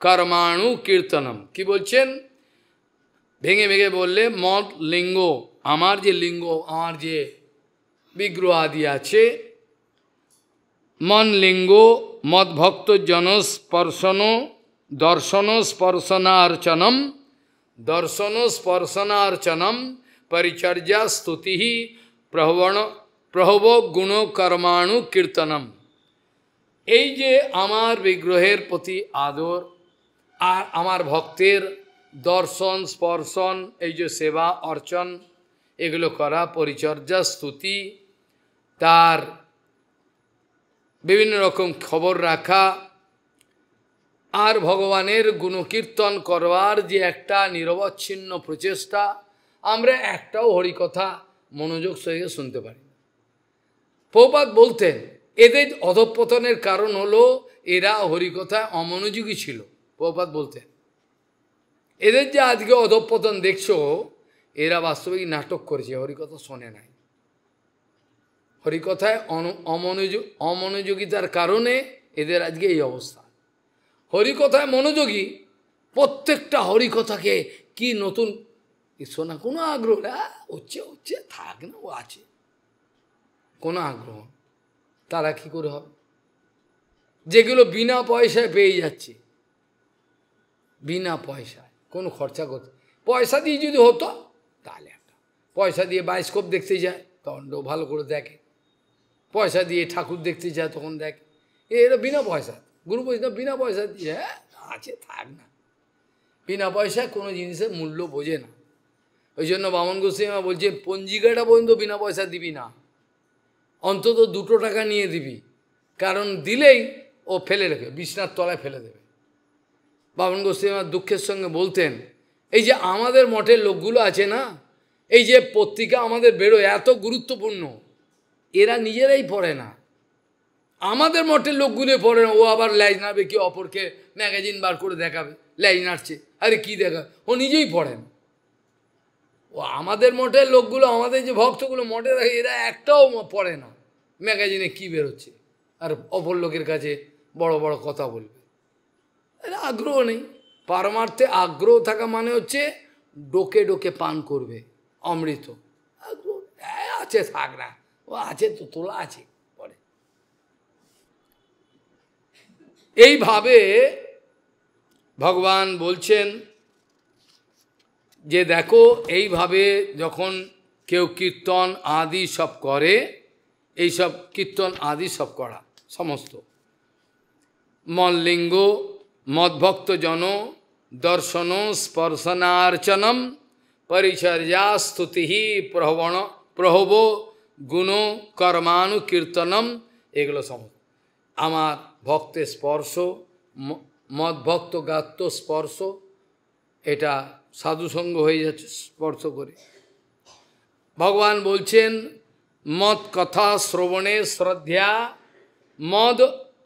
S1: কর্মাণু কীর্তনম। কি বলছেন? ভেঙে ভেঙে বললে মদ লিঙ্গ, আমার যে লিঙ্গ, আমার যে বিগ্রহ আদি আছে, মন লিঙ্গ মদভক্ত জন দর্শন স্পর্শনার্চনম পরিচর্যা স্তুতি প্রহব গুণ কর্মাণু কীর্তনম। এই যে আমার বিগ্রহের প্রতি আদর আর আমার ভক্তের দর্শন স্পর্শন, এই যে সেবা অর্চন, এগুলো করা, পরিচর্যা স্তুতি, তার বিভিন্ন রকম খবর রাখা, আর ভগবানের গুণকীর্তন করবার যে একটা নিরবচ্ছিন্ন প্রচেষ্টা, আমরা একটাও হরিকথা মনোযোগ সহিত শুনতে পারি না। প্রভুপাদ বলতেন এদের অধঃপতনের কারণ হলো এরা হরিকথায় অমনোযোগী ছিল। প্রভুপাদ বলতেন এদের যে আজকে অধঃপতন দেখছো, এরা বাস্তবিক নাটক করেছে, হরিকথা শোনে নাই। হরিকথায় অমনোযোগিতার কারণে এদের আজকে এই অবস্থা। হরিকথায় মনোযোগী, প্রত্যেকটা হরিকথাকে কি নতুন শোনা, কোনো আগ্রহ না, হচ্ছে হচ্ছে থাক না, ও আছে, কোনো আগ্রহ। তারা কি করে হবে? যেগুলো বিনা পয়সায় পেয়ে যাচ্ছে, বিনা পয়সায়, কোনো খরচা করতে, পয়সা দিয়ে যদি হতো তাহলে একটা, পয়সা দিয়ে বায়োস্কোপ দেখতে যায় তখন ভালো করে দেখে, পয়সা দিয়ে ঠাকুর দেখতে যায় তখন দেখে, এরা বিনা পয়সা, গুরু বৈষ্ণব বিনা পয়সা দিয়ে, হ্যাঁ আছে থাক না, বিনা পয়সায় কোনো জিনিসের মূল্য বোঝে না। ওই জন্য বামন গোস্বামী বলছে পঞ্জিকাটা পর্যন্ত বিনা পয়সা দিবি না, অন্তত 2 টাকা নিয়ে দিবি, কারণ দিলেই ও ফেলে রেখে বিছনার তলায় ফেলে দেবে। বামন গোস্বামী দুঃখের সঙ্গে বলতেন এই যে আমাদের মঠের লোকগুলো আছে না, এই যে পত্রিকা আমাদের বেরোয় এত গুরুত্বপূর্ণ, এরা নিজেরাই পড়ে না, আমাদের মঠের লোকগুলো পড়ে না। ও আবার ল্যাজ নাড়বে, কি অপরকে ম্যাগাজিন বার করে দেখাবে, ল্যাজ নাড়ছে, আরে কি দেখা, ও নিজেই পড়ে না। ও আমাদের মঠের লোকগুলো, আমাদের যে ভক্তগুলো মঠে রাখে, এরা একটাও পড়ে না ম্যাগাজিনে কি বেরোচ্ছে, আর অপর লোকের কাছে বড় বড় কথা বলবে, এরা আগ্রহ নেই। পারমার্থে আগ্রহ থাকা মানে হচ্ছে ডোকে ডোকে পান করবে অমৃত, আগ্রহ আছে থাক না, ও আছে তো তোলা আছে পরে। এইভাবে ভগবান বলছেন যে দেখো, এইভাবে যখন কেউ কীর্তন আদি সব করে, এইসব কীর্তন আদি সব করা সমস্ত মল্লিঙ্গ মদ্ভক্তজন দর্শন স্পর্শনার্চনম পরিচর্যা স্তুতি প্রহব গুণ কর্মানুকীর্তনম, এগুলো সমস্ত আমার ভক্তের স্পর্শ, মদ্ভক্ত গাত্র স্পর্শ, এটা সাধুসঙ্গ হয়ে যাচ্ছে স্পর্শ করে। ভগবান বলছেন মদ কথা শ্রবণে শ্রদ্ধা মদ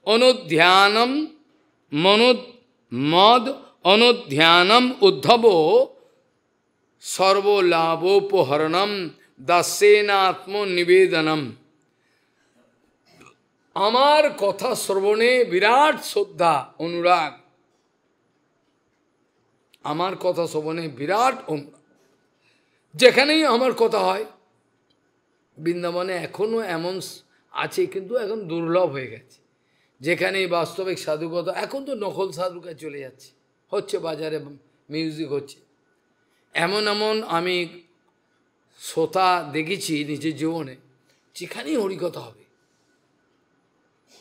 S1: অনুধ্যানম মদ অনুধ্যানম উদ্ধব সর্বলাভোপহরণম দাসেনাত্ম নিবেদনম। আমার কথা শ্রবণে বিরাট শ্রদ্ধা অনুরাগ, আমার কথা শ্রবণে বিরাট অনুরাগ, যেখানেই আমার কথা হয়, বৃন্দাবনে এখনো এমন আছে কিন্তু এখন দুর্লভ হয়ে গেছে, যেখানে বাস্তবিক সাধুকতা, এখন তো নকল সাধুকা চলে যাচ্ছে, হচ্ছে বাজারে মিউজিক হচ্ছে, এমন এমন আমি শ্রোতা দেখেছি নিজের জীবনে, যেখানেই হরিকথা হবে,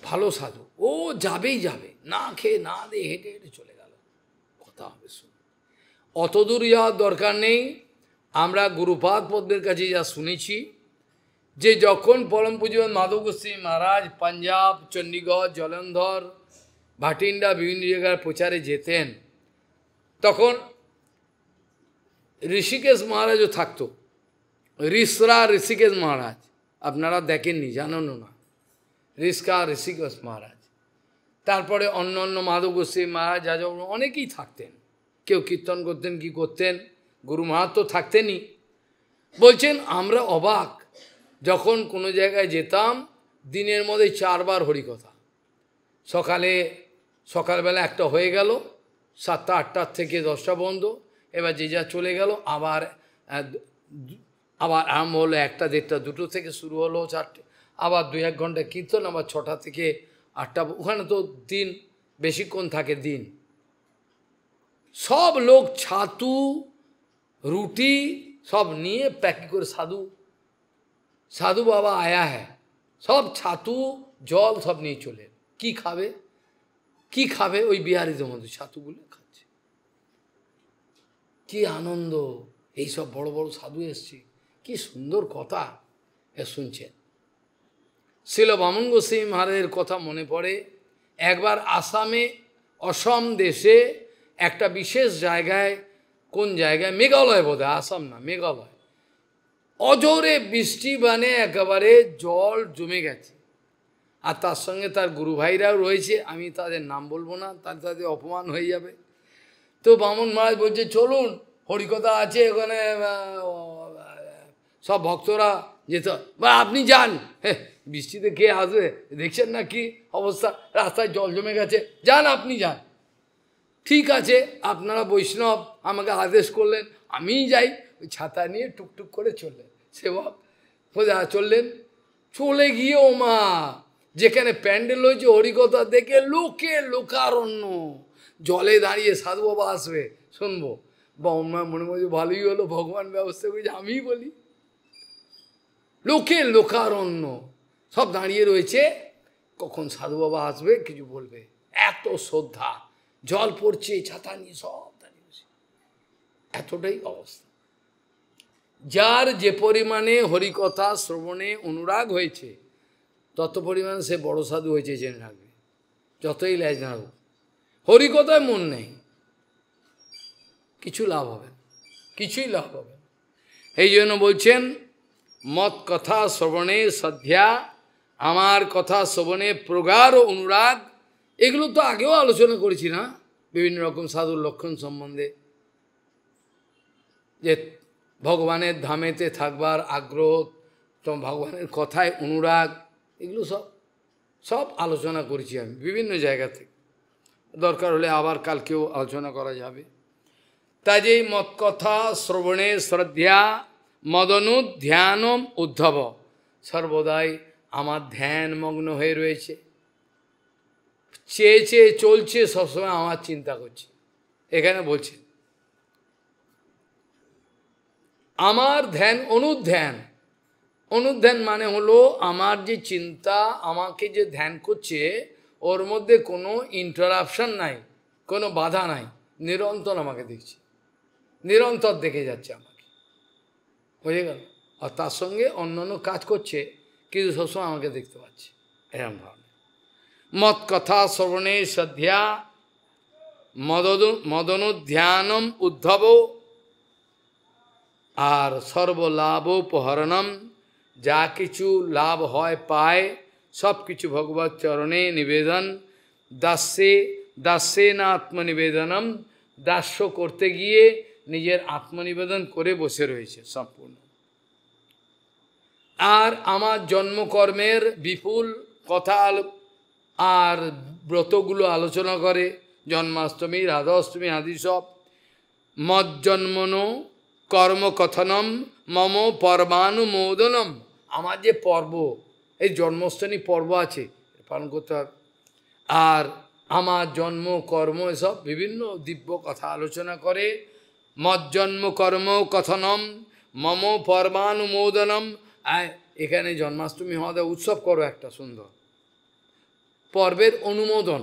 S1: ভালো সাধু, ও যাবেই যাবে, না খেয়ে না দিয়ে হেঁটে হেঁটে চলে গেল, কথা হবে শুনে, অত দূর যাওয়ার দরকার নেই। আমরা গুরুপাদ পদ্মের কাছে যা শুনেছি, যে যখন পরম পূজ্য মাধব গোস্বামী মহারাজ পাঞ্জাব, চণ্ডীগড়, জলন্ধর, ভাটিন্ডা বিভিন্ন জায়গায় প্রচারে যেতেন, তখন ঋষিকেশ মহারাজও থাকতো, ঋষরা ঋষিকেশ মহারাজ, আপনারা দেখেননি, জানেনও না, ঋষকা ঋষিকেশ মহারাজ, তারপরে অন্য অন্য মাধব গোস্বামী মহারাজ যা অনেকেই থাকতেন, কেউ কীর্তন করতেন, কি করতেন, গুরু মহারাজ তো থাকতেনই। বলছেন আমরা অবাক, যখন কোনো জায়গায় যেতাম দিনের মধ্যে 4 বার হরিকথা, সকালবেলা একটা হয়ে গেল, 7টা 8টার থেকে 10টা পর্যন্ত, এবার যে যা চলে গেল, আবার আরম্ভ হলো 1টা 1:30 2টো থেকে শুরু হলো 4টে, আবার 2-1 ঘন্টা কীর্তন, আবার 6টা থেকে 8টা, ওখানে তো দিন বেশিক্ষণ থাকে দিন, সব লোক ছাতু রুটি সব নিয়ে প্যাক করে, সাধু বাবা আয়া হ্যাঁ, সব ছাতু জল সব নিয়ে চলে, কি খাবে? কি খাবে? ওই বিহারিদের মধ্যে ছাতুগুলো খাচ্ছে। কি আনন্দ! এইসব বড় বড় সাধু এসছে, কি সুন্দর কথা শুনছেন। শিল বামন গোস্বামী মহারাজের কথা মনে পড়ে। একবার আসামে, অসম দেশে একটা বিশেষ জায়গায়, কোন জায়গায়, মেঘালয় বোধহয়, আসাম না মেঘালয়, অজোরে বৃষ্টি মানে একেবারে জল জমে গেছে। আর তার সঙ্গে তার গুরু ভাইরাও রয়েছে, আমি তাদের নাম বলবো না, তাদের অপমান হয়ে যাবে। তো বামন মহারাজ বলছে চলুন, হরিকথা আছে ওখানে, সব ভক্তরা যেত, বা আপনি যান, হ্যাঁ বৃষ্টিতে কে আসবে, দেখছেন না কি অবস্থা, রাস্তায় জল জমে গেছে, যান আপনি যান। ঠিক আছে, আপনারা বৈষ্ণব আমাকে আদেশ করলেন, আমিই যাই। ওই ছাতা নিয়ে টুকটুক করে চললেন, সেবক চললেন। চলে গিয়ে ওমা, যেখানে প্যান্ডেল হয়েছে হরিকথা দেখে লোকে লোকারণ্য, জলে দাঁড়িয়ে সাধু বাবা আসবে শুনবো। বা মনে মনে ভালোই হলো, ভগবান ব্যবস্থা করেছে, আমিই বলি। লোকে লোকারণ্য, সব দাঁড়িয়ে রয়েছে, কখন সাধু বাবা আসবে কিছু বলবে, এত শ্রদ্ধা। জল পড়ছে, ছাতা নিয়ে সব দাঁড়িয়েছে, এতটাই অবস্থা। যার যে পরিমাণে হরিকথা শ্রবণে অনুরাগ হয়েছে, তত পরিমাণে সে বড় সাধু হয়েছে জেনে রাখবে। যতই লেজ না হোক, হরিকথায় মন নেই, কিছু লাভ হবে, কিছুই লাভ হবে। এই জন্য বলছেন, মত কথা শ্রবণে শ্রদ্ধা, আমার কথা শ্রবণে প্রগাঢ় অনুরাগ। এগুলো তো আগেও আলোচনা করেছি না, বিভিন্ন রকম সাধুর লক্ষণ সম্বন্ধে, যে ভগবানের ধামেতে থাকবার আগ্রহ, তো ভগবানের কথায় অনুরাগ, এগুলো সব সব আলোচনা করেছি আমি বিভিন্ন জায়গা থেকে। দরকার হলে আবার কালকেও আলোচনা করা যাবে। তাই যে মত কথা শ্রবণে শ্রদ্ধা, মদনুধ্যানম উদ্ধব, সর্বদাই আমার ধ্যান মগ্ন হয়ে রয়েছে, চেয়ে চেয়ে চলছে, সবসময় আমার চিন্তা করছে। এখানে বলছে আমার ধ্যান অনুধ্যান, অনুধ্যান মানে হলো আমার যে চিন্তা আমাকে যে ধ্যান করছে, ওর মধ্যে কোনো ইন্টারাপশন নাই, কোনো বাধা নাই, নিরন্তর আমাকে দেখছে, নিরন্তর দেখে যাচ্ছে আমাকে, বুঝে গেল। আর তার সঙ্গে অন্যান্য কাজ করছে, কিন্তু সবসময় আমাকে দেখতে পাচ্ছে, এরকম ভাবনা। মত কথা শ্রবণে শ্রদ্ধা, মদনুধ্যানম উদ্ধব, আর সর্বলাভোপহরণম, যা কিছু লাভ হয় পায় সব কিছু ভগবত চরণে নিবেদন। দাস্যে দাস্যে না আত্মনিবেদনম, দাস্য করতে গিয়ে নিজের আত্মনিবেদন করে বসে রয়েছে সম্পূর্ণ। আর আমার জন্মকর্মের বিপুল কথা আর ব্রতগুলো আলোচনা করে, জন্মাষ্টমী, রাধাষ্টমী আদি সব। মজ্জন্মনো কর্মকথনম মম পর্বানুমোদনম, আমার যে পর্ব, এই জন্মাষ্টমী পর্ব আছে, পালন করতে হবে। আর আমার জন্ম কর্ম এসব বিভিন্ন দিব্য কথা আলোচনা করে। মজ্জন্ম কর্ম কথনম মম পর্বানুমোদনম, এখানে জন্মাষ্টমী হওয়া উৎসব করো একটা সুন্দর, পর্বের অনুমোদন,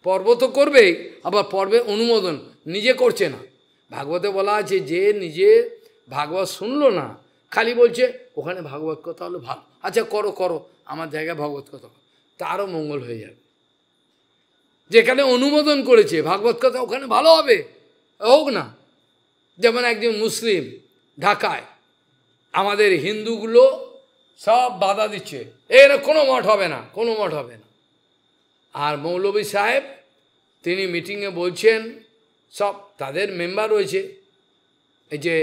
S1: পর্ব তো করবেই, আবার পর্বের অনুমোদন নিজে করছে না। ভাগবতে বলা আছে যে নিজে ভাগবত শুনলো না, খালি বলছে ওখানে ভাগবত কথা হলো ভালো, আচ্ছা করো করো, আমার জায়গায় ভাগবত কথা, তারও মঙ্গল হয়ে যাবে। যেখানে অনুমোদন করেছে ভাগবত কথা, ওখানে ভালো হবে, হোক না। যেমন একজন মুসলিম ঢাকায়, আমাদের হিন্দুগুলো সব বাধা দিচ্ছে, এর কোনো মঠ হবে না, কোনো মঠ হবে না। আর মৌলভী সাহেব তিনি মিটিংয়ে বলছেন, সব তাদের মেম্বার রয়েছে, এই যে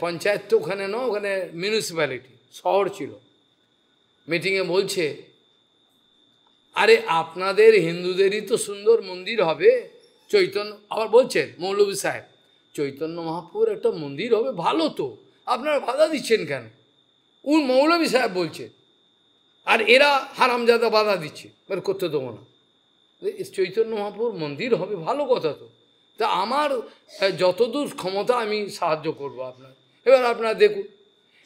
S1: পঞ্চায়েত তো ওখানে না, ওখানে মিউনিসিপ্যালিটি শহর ছিল, মিটিংয়ে বলছে আরে আপনাদের হিন্দুদেরই তো সুন্দর মন্দির হবে, চৈতন্য, আবার বলছেন মৌলভী সাহেব চৈতন্য মহাপ্রভুর একটা মন্দির হবে, ভালো তো, আপনারা বাধা দিচ্ছেন কেন? মৌলভী সাহেব বলছে, আর এরা হারামজাদা বাধা দিচ্ছে, বের করতে দেবো না, চৈতন্য মহাপ্রভুর মন্দির হবে, ভালো কথা তো, তা আমার যতদূর ক্ষমতা আমি সাহায্য করব আপনার। এবার আপনারা দেখুন,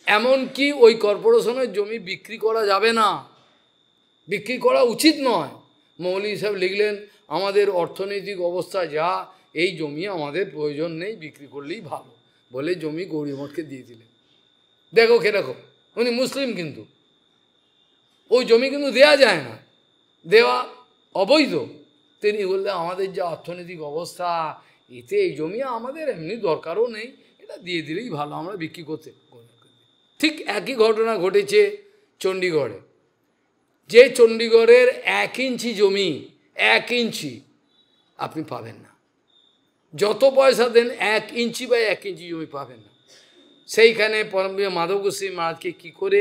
S1: এমনকি ওই কর্পোরেশনের জমি বিক্রি করা যাবে না, বিক্রি করা উচিত নয়। মৌলভী সাহেব লিখলেন, আমাদের অর্থনৈতিক অবস্থা যা, এই জমি আমাদের প্রয়োজন নেই, বিক্রি করলেই ভালো, বলে জমি গৌরী মঠকে দিয়ে দিলেন। দেখো কিরকম, উনি মুসলিম কিন্তু ওই জমি কিন্তু দেয়া যায় না, দেওয়া অবৈধ। তিনি বললেন আমাদের যা অর্থনৈতিক অবস্থা, এতে এই জমি আমাদের এমনি দরকারও নেই, এটা দিয়ে দিলেই ভালো, আমরা বিক্রি করতে। ঠিক একই ঘটনা ঘটেছে চণ্ডীগড়ে। যে চণ্ডীগড়ের 1 ইঞ্চি জমি, 1 ইঞ্চি আপনি পাবেন না, যত পয়সা দেন 1 ইঞ্চি বা 1 ইঞ্চি জমি পাবেন না। সেইখানে পরমবিহারী মাধব গোস্বামী মহারাজকে কী করে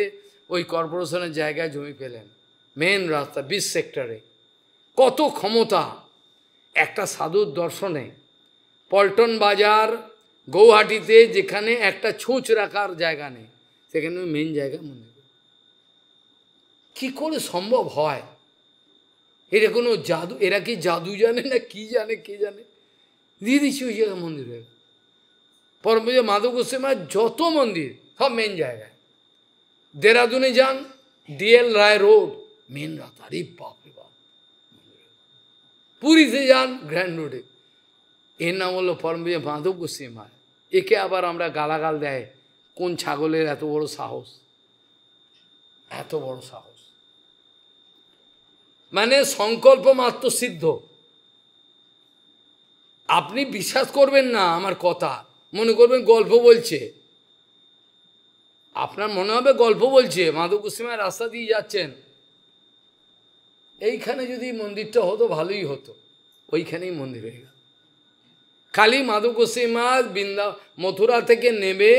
S1: ওই কর্পোরেশনের জায়গায় জমি পেলেন, মেন রাস্তা 20 সেক্টরে, কত ক্ষমতা একটা সাধুর দর্শনে। পল্টন বাজার গৌহাটিতে যেখানে একটা ছুঁচ রাখার জায়গা নেই, সেখানে মেন জায়গা মন্দির। কি করে সম্ভব হয়? এরা কোনো জাদু, এরা কি জাদু জানে না কি জানে, কে জানে, দিয়ে দিচ্ছি ওই জায়গায় মন্দির হয়ে। পরমবিহারী মাধব গোস্বামী মহারাজ যত মন্দির সব মেন জায়গায়। দেরাদুনে যান, DL রায় রোড, মেন রাস্তা, আরে বাপরে বাপ। পুরীতে যান, গ্র্যান্ড রোডে। এর নাম হলো পরমবিহারী মাধব গোস্বামী মহারাজ। একে আবার আমরা গালাগাল দেয়, কোন ছাগলের এত বড় সাহস, এত বড় সাহস। মানে সংকল্প মাত্র সিদ্ধ। আপনি বিশ্বাস করবেন না আমার কথা, মনে করবেন গল্প বলছে, আপনার মনে হবে গল্প বলছে। মাধব গোস্বামী রাস্তা দিয়ে যাচ্ছেন, এইখানে যদি মন্দিরটা হতো ভালোই হতো, ওইখানেই মন্দির হয়ে গেল। খালি মাধব গোস্বামী মহারাজ মথুরা থেকে নেমে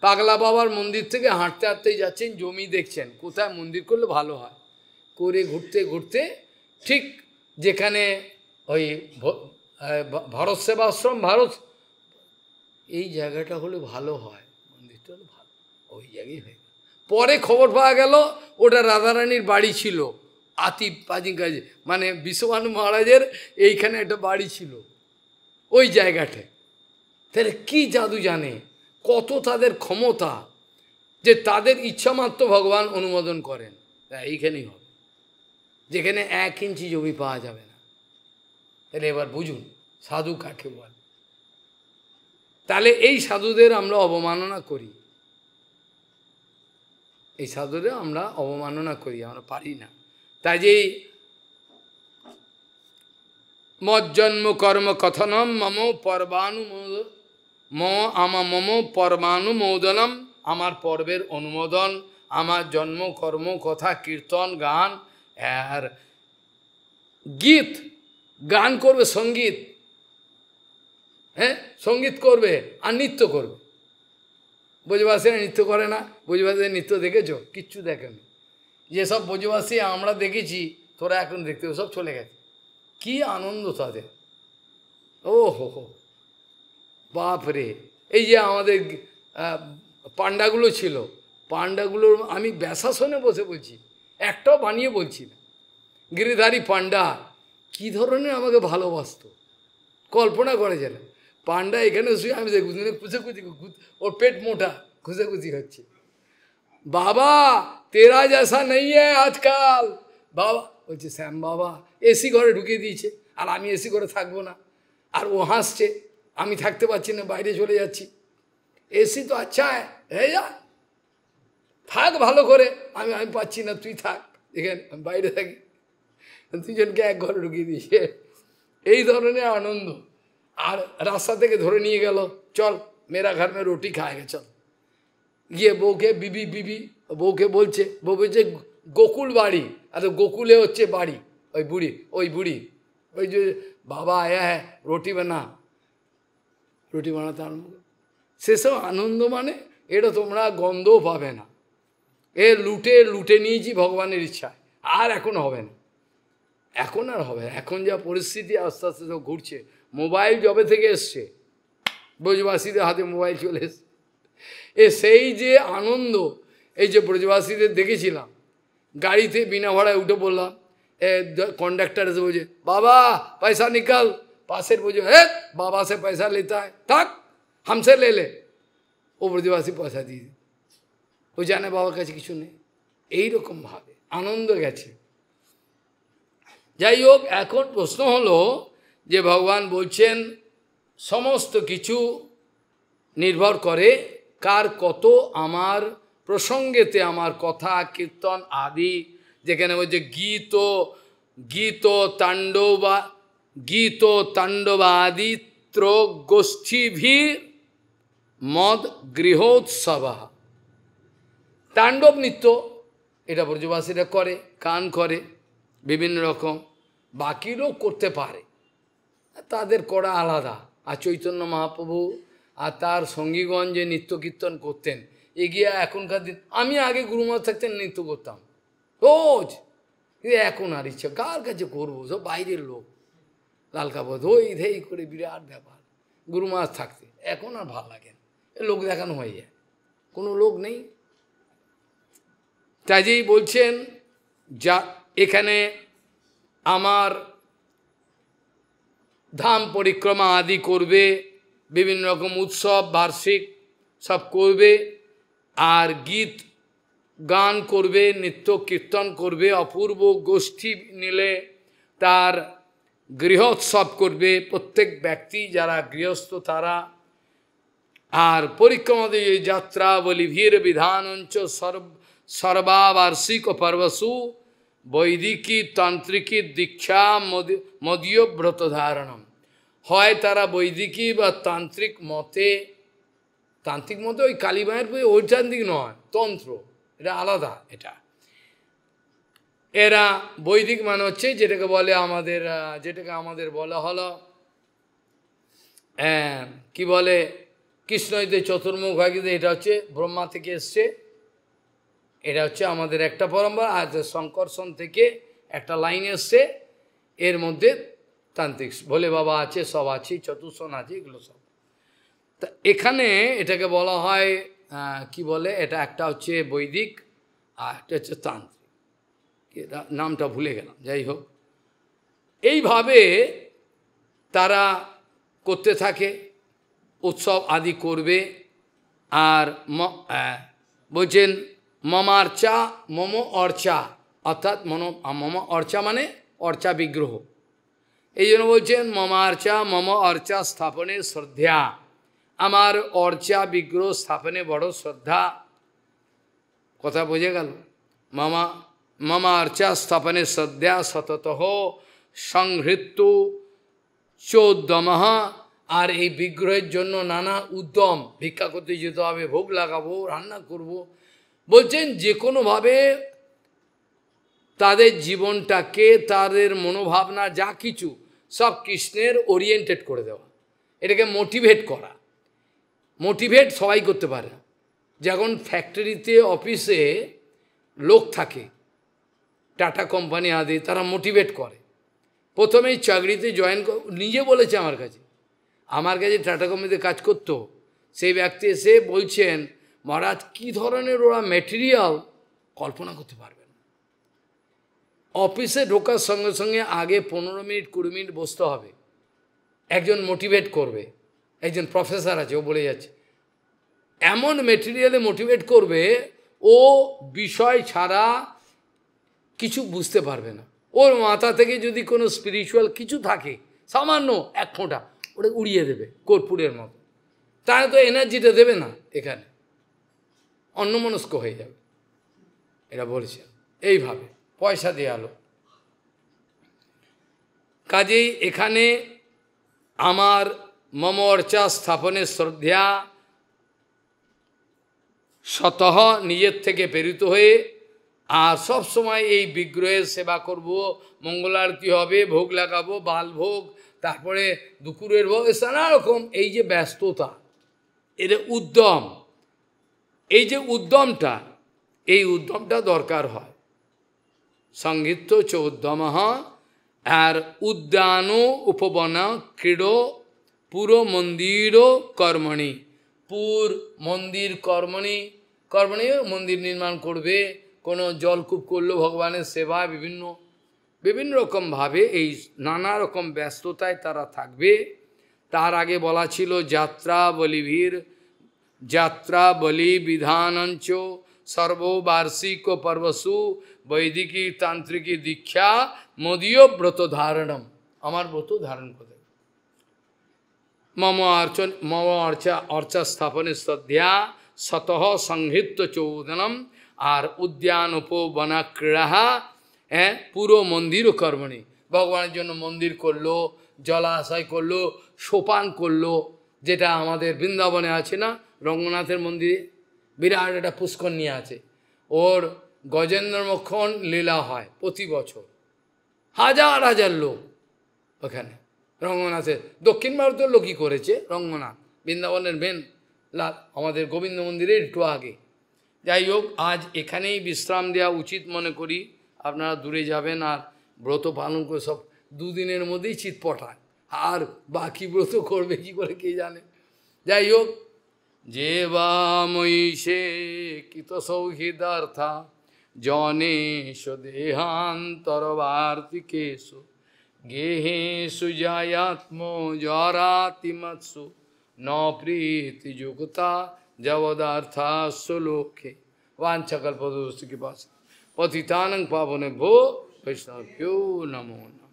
S1: পাগলা বাবার মন্দির থেকে হাঁটতে হাঁটতেই যাচ্ছেন, জমি দেখছেন কোথায় মন্দির করলে ভালো হয়, করে ঘুরতে ঘুরতে ঠিক যেখানে ওই ভারত সেবাশ্রম, ভারত, এই জায়গাটা হলে ভালো হয়, মন্দিরটা হলে ভালো, ওই জায়গায় হয়ে গেল। পরে খবর পাওয়া গেল ওটা রাধারানীর বাড়ি ছিল, আতিফ পাজিং কাজে, মানে বিশ্বভানু মহারাজের এইখানে একটা বাড়ি ছিল ওই জায়গাটায়। তাহলে কি জাদু জানে, কত তাদের ক্ষমতা, যে তাদের ইচ্ছামাত্র ভগবান অনুমোদন করেন। এইখানেই হবে, যেখানে 1 ইঞ্চি জমি পাওয়া যাবে না। তাহলে এবার বুঝুন সাধু কাকে বল। তাহলে এই সাধুদের আমরা অবমাননা করি, এই সাধুদের আমরা অবমাননা করি, আমরা পারি না। তাই যে মজ্জন্ম কর্ম কথনম মম পরমানুমোদনম, আমার পর্বের অনুমোদন, আমার জন্ম কর্ম কথা কীর্তন গান আর গীত, গান করবে, সঙ্গীত, হ্যাঁ সঙ্গীত করবে আর নৃত্য করবে। ব্রজবাসীরা নৃত্য করে না? ব্রজবাসীদের নৃত্য দেখেছো? কিচ্ছু দেখেনি। যেসব ব্রজবাসী আমরা দেখেছি, তোরা এখন দেখতে সব চলে গেছে। কি আনন্দ তাদের, ও হো বাপরে। এই যে আমাদের পান্ডাগুলো ছিল, পান্ডাগুলোর আমি ব্যাসাসনে বসে বলছি, একটাও বানিয়ে বলছি না। গিরিধারী পান্ডা কি ধরনের আমাকে ভালোবাসত, কল্পনা করে যেন। পান্ডা এখানে শুয়ে আমি দেখি খুঁজেখুঁজি, ওর পেট মোটা, খুঁজেখুঁজি হচ্ছে। বাবা তেরা জেসা নেই আজকাল, বাবা বলছে শ্যাম বাবা এসি ঘরে ঢুকিয়ে দিয়েছে, আর আমি এসি ঘরে থাকবো না। আর ও হাসছে, আমি থাকতে পারছি না, বাইরে চলে যাচ্ছি। এসি তো আচ্ছা হ্যাঁ যা থাক ভালো করে, আমি পাচ্ছি না, তুই থাক এখানে, আমি বাইরে থাকি। দুজনকে এক ঘরে ঢুকিয়ে দিয়েছে, এই ধরনের আনন্দ। আর রাস্তা থেকে ধরে নিয়ে গেল, চল মেরা ঘর মে রুটি খাएगा চল। গিয়ে বউকে বিবি বিবি, বউকে বলছে, বউ বলছে গোকুল বাড়ি, আর গোকুলে হচ্ছে বাড়ি, ওই বুড়ি ওই যে বাবা আয়া হ্যাঁ রুটি বানা, রুটি বানাতে আরম্ভ। সেসব আনন্দ মানে এটা তোমরা গন্ধও পাবে না। লুটে নিয়েছি ভগবানের ইচ্ছায়, আর এখন হবে না, এখন আর হবে না। এখন যা পরিস্থিতি আস্তে আস্তে তো ঘুরছে, মোবাইল যবে থেকে এসছে, ব্রজবাসীদের হাতে মোবাইল চলে এসছে। সেই যে আনন্দ, এই যে ব্রজবাসীদের দেখেছিলাম, গাড়িতে বিনা ভাড়ায় উঠে বললাম, কন্ডাক্টার এসে বলছে বাবা পয়সা নিকাল, পাশের বলছে হে বাবা সে পয়সা লেতা হয়, থাক হামসে লে। ও ব্রজবাসী পয়সা দিয়ে ও জানে বাবার কাছে কিছু নেই। এইরকমভাবে আনন্দ গেছে। যাই হোক, এখন প্রশ্ন হলো যে ভগবান বলছেন সমস্ত কিছু নির্ভর করে কার কত আমার প্রসঙ্গেতে আমার কথা কীর্তন আদি, যেখানে বলছে গীত তাণ্ডবাদি গোষ্ঠীভির মদ গৃহোৎসব। তাণ্ডব নৃত্য এটা ব্রজবাসীরা করে, গান করে বিভিন্ন রকম, বাকি লোক করতে পারে, তাদের করা আলাদা। আর চৈতন্য মহাপ্রভু আর তার সঙ্গীগণ যে নৃত্য কীর্তন করতেন, এগিয়ে এখনকার দিন, আমি আগে গুরুমা থাকতেন নৃত্য করতাম রোজ, কিন্তু এখন আর ইচ্ছা কার কাছে করবো, সব বাইরের লোক, লাল কাপড় ধই ধেই করে বিরাট ব্যাপার, গুরুমা থাকতে এখন আর ভাল লাগে না, লোক দেখানো হয়ে যায়, কোনো লোক নেই। তাই বলছেন যা এখানে আমার ধাম পরিক্রমা আদি করবে, বিভিন্ন রকম উৎসব বার্ষিক সব করবে, আর গীত গান করবে, নৃত্য কীর্তন করবে, অপূর্ব গোষ্ঠী নিলে তার গৃহোৎসব করবে প্রত্যেক ব্যক্তি যারা গৃহস্থ তারা। আর পরিক্রমাতে যাত্রা বলি ভীর বিধানঞ্চ সর্বাবার্ষিক পর্বসু বৈদিকী তান্ত্রিকী দীক্ষা মদীয় ব্রত ধারণম। হয় তারা বৈদিকী বা তান্ত্রিক মতে, তান্ত্রিক মতে ওই কালীমায়ের ওই তান্ত্রিক নয়, তন্ত্র, এটা আলাদা। এটা এরা বৈদিক মানে হচ্ছে যেটাকে বলে যেটাকে আমাদের বলা হলো কি বলে কৃষ্ণইতে চতুর্মুখ ভাগীতে, এটা হচ্ছে ব্রহ্মা থেকে এসছে, এটা হচ্ছে আমাদের একটা পরম্পরা। আর শঙ্করসন থেকে একটা লাইন এসছে, এর মধ্যে তান্ত্রিক ভোলে বাবা আছে, সব আছে, চতুর্সন আছে, এগুলো সব। তা এখানে এটাকে বলা হয় কি বলে, এটা একটা হচ্ছে বৈদিক আর একটা হচ্ছে তান্ত্রিক, নামটা ভুলে গেলাম। যাই হোক, এইভাবে তারা করতে থাকে, উৎসব আদি করবে। আর বলছেন মমার্চা মম অর্চা, অর্থাৎ মম অর্চা মানে অর্চা বিগ্রহ, এই জন্য বলছেন মমার্চা মম অর্চা স্থাপনে শ্রদ্ধা, আমার অর্চা বিগ্রহ স্থাপনে বড় শ্রদ্ধা। কথা বোঝা গেল? মামা অর্চা স্থাপনে শ্রদ্ধা সততঃ সংহৃত্য চোদ্দম। আর এই বিগ্রহের জন্য নানা উদ্যম, ভিক্ষা করতে যেতে হবে, ভোগ লাগাবো, রান্না করব। বলছেন যে কোনোভাবে তাদের জীবনটাকে, তাদের মনোভাবনা যা কিছু সব কৃষ্ণের ওরিয়েন্টেড করে দেওয়া, এটাকে মোটিভেট করা। মোটিভেট সবাই করতে পারে না। যখন ফ্যাক্টরিতে অফিসে লোক থাকে, টাটা কোম্পানি আদি, তারা মোটিভেট করে। প্রথমেই চাকরিতে জয়েন নিজে বলেছে আমার কাছে টাটা কোম্পানিতে কাজ করতো, সেই ব্যক্তি এসে বলছেন মহারাজ কী ধরনের ওরা ম্যাটেরিয়াল কল্পনা করতে পারবে না। অফিসে ঢোকার সঙ্গে সঙ্গে আগে 15 মিনিট 20 মিনিট বসতে হবে, একজন মোটিভেট করবে, একজন প্রফেসর আছে ও বলে যাচ্ছে, এমন ম্যাটেরিয়ালে মোটিভেট করবে ও বিষয় ছাড়া কিছু বুঝতে পারবে না। ওর মাথা থেকে যদি কোনো স্পিরিচুয়াল কিছু থাকে সামান্য এক ফোঁটা, ওটা উড়িয়ে দেবে কর্পূরের মতো, তারা তো এনার্জিটা দেবে না, এখানে অন্যমনস্ক হয়ে যাবে। এরা বলেছে এইভাবে পয়সা দেয়ালো। কাজেই এখানে আমার মম অর্চা স্থাপনের শ্রদ্ধা স্বতঃ নিজের থেকে প্রেরিত হয়ে, আর সব সময় এই বিগ্রহের সেবা করব, মঙ্গলারতি হবে, ভোগ লাগাবো, বাল ভোগ, তারপরে দুপুরের ভোগ, নানা রকম এই যে ব্যস্ততা, এর উদ্যম, এই যে উদ্যমটা, এই উদ্যমটা দরকার হয়। সংগীত চ উদ্যম। আর উদ্যান উপবন ক্রীড় পুরো মন্দির কর্মণি, মন্দির কর্মণি, মন্দির নির্মাণ করবে, কোনো জলকূপ করলো, ভগবানের সেবা, বিভিন্ন রকমভাবে এই নানা রকম ব্যস্ততায় তারা থাকবে। তার আগে বলা ছিল যাত্রা বলি বিধানঞ্চ सर्वो वार्षिक पर्वसु वैदिकी तांत्रिकी दीक्षा मोदीय व्रत धारणम আমার ব্রত ধারণ করে मम अर्चा स्थापने श्रद्धा शतः संहृत चौदनम और उद्यान उपवना क्रीड़ा পুরো মন্দির ও কর্মণি ভগবানের জন্য মন্দির করলো, জলাশয় করলো, সোপান করলো, যেটা আমাদের বৃন্দাবনে আছে না, রঙ্গনাথের মন্দিরে বিরাট একটা পুষ্করণী আছে, ওর গজেন্দ্র মোক্ষণ লীলা হয় প্রতি বছর, হাজার হাজার লোক ওখানে রঙ্গনাথের, দক্ষিণ ভারতের লোকই করেছে রঙ্গনাথ, বৃন্দাবনের মেন লাল আমাদের গোবিন্দ মন্দিরের একটু আগে। যাই হোক, আজ এখানেই বিশ্রাম দেওয়া উচিত মনে করি। আপনারা দূরে যাবেন আর ব্রত পালন করে সব দুদিনের মধ্যেই চিৎ পটায়, আর বাকি ব্রত করবে কি করে কে জানে। যাই হোক, যে বা মহিষে কিত সৌহৃদার্থা জনেশ দেহান্তরবার্তিকেশু গেহেশু জায়াত্ম জরাতিমৎসু ন প্রীতি যুক্তা জবদার্থাস্য লোকে वांछकल्पतरुश्च कृपा पतितानं पावनेभ्यो वैष्णवेभ्यो नमो नमः।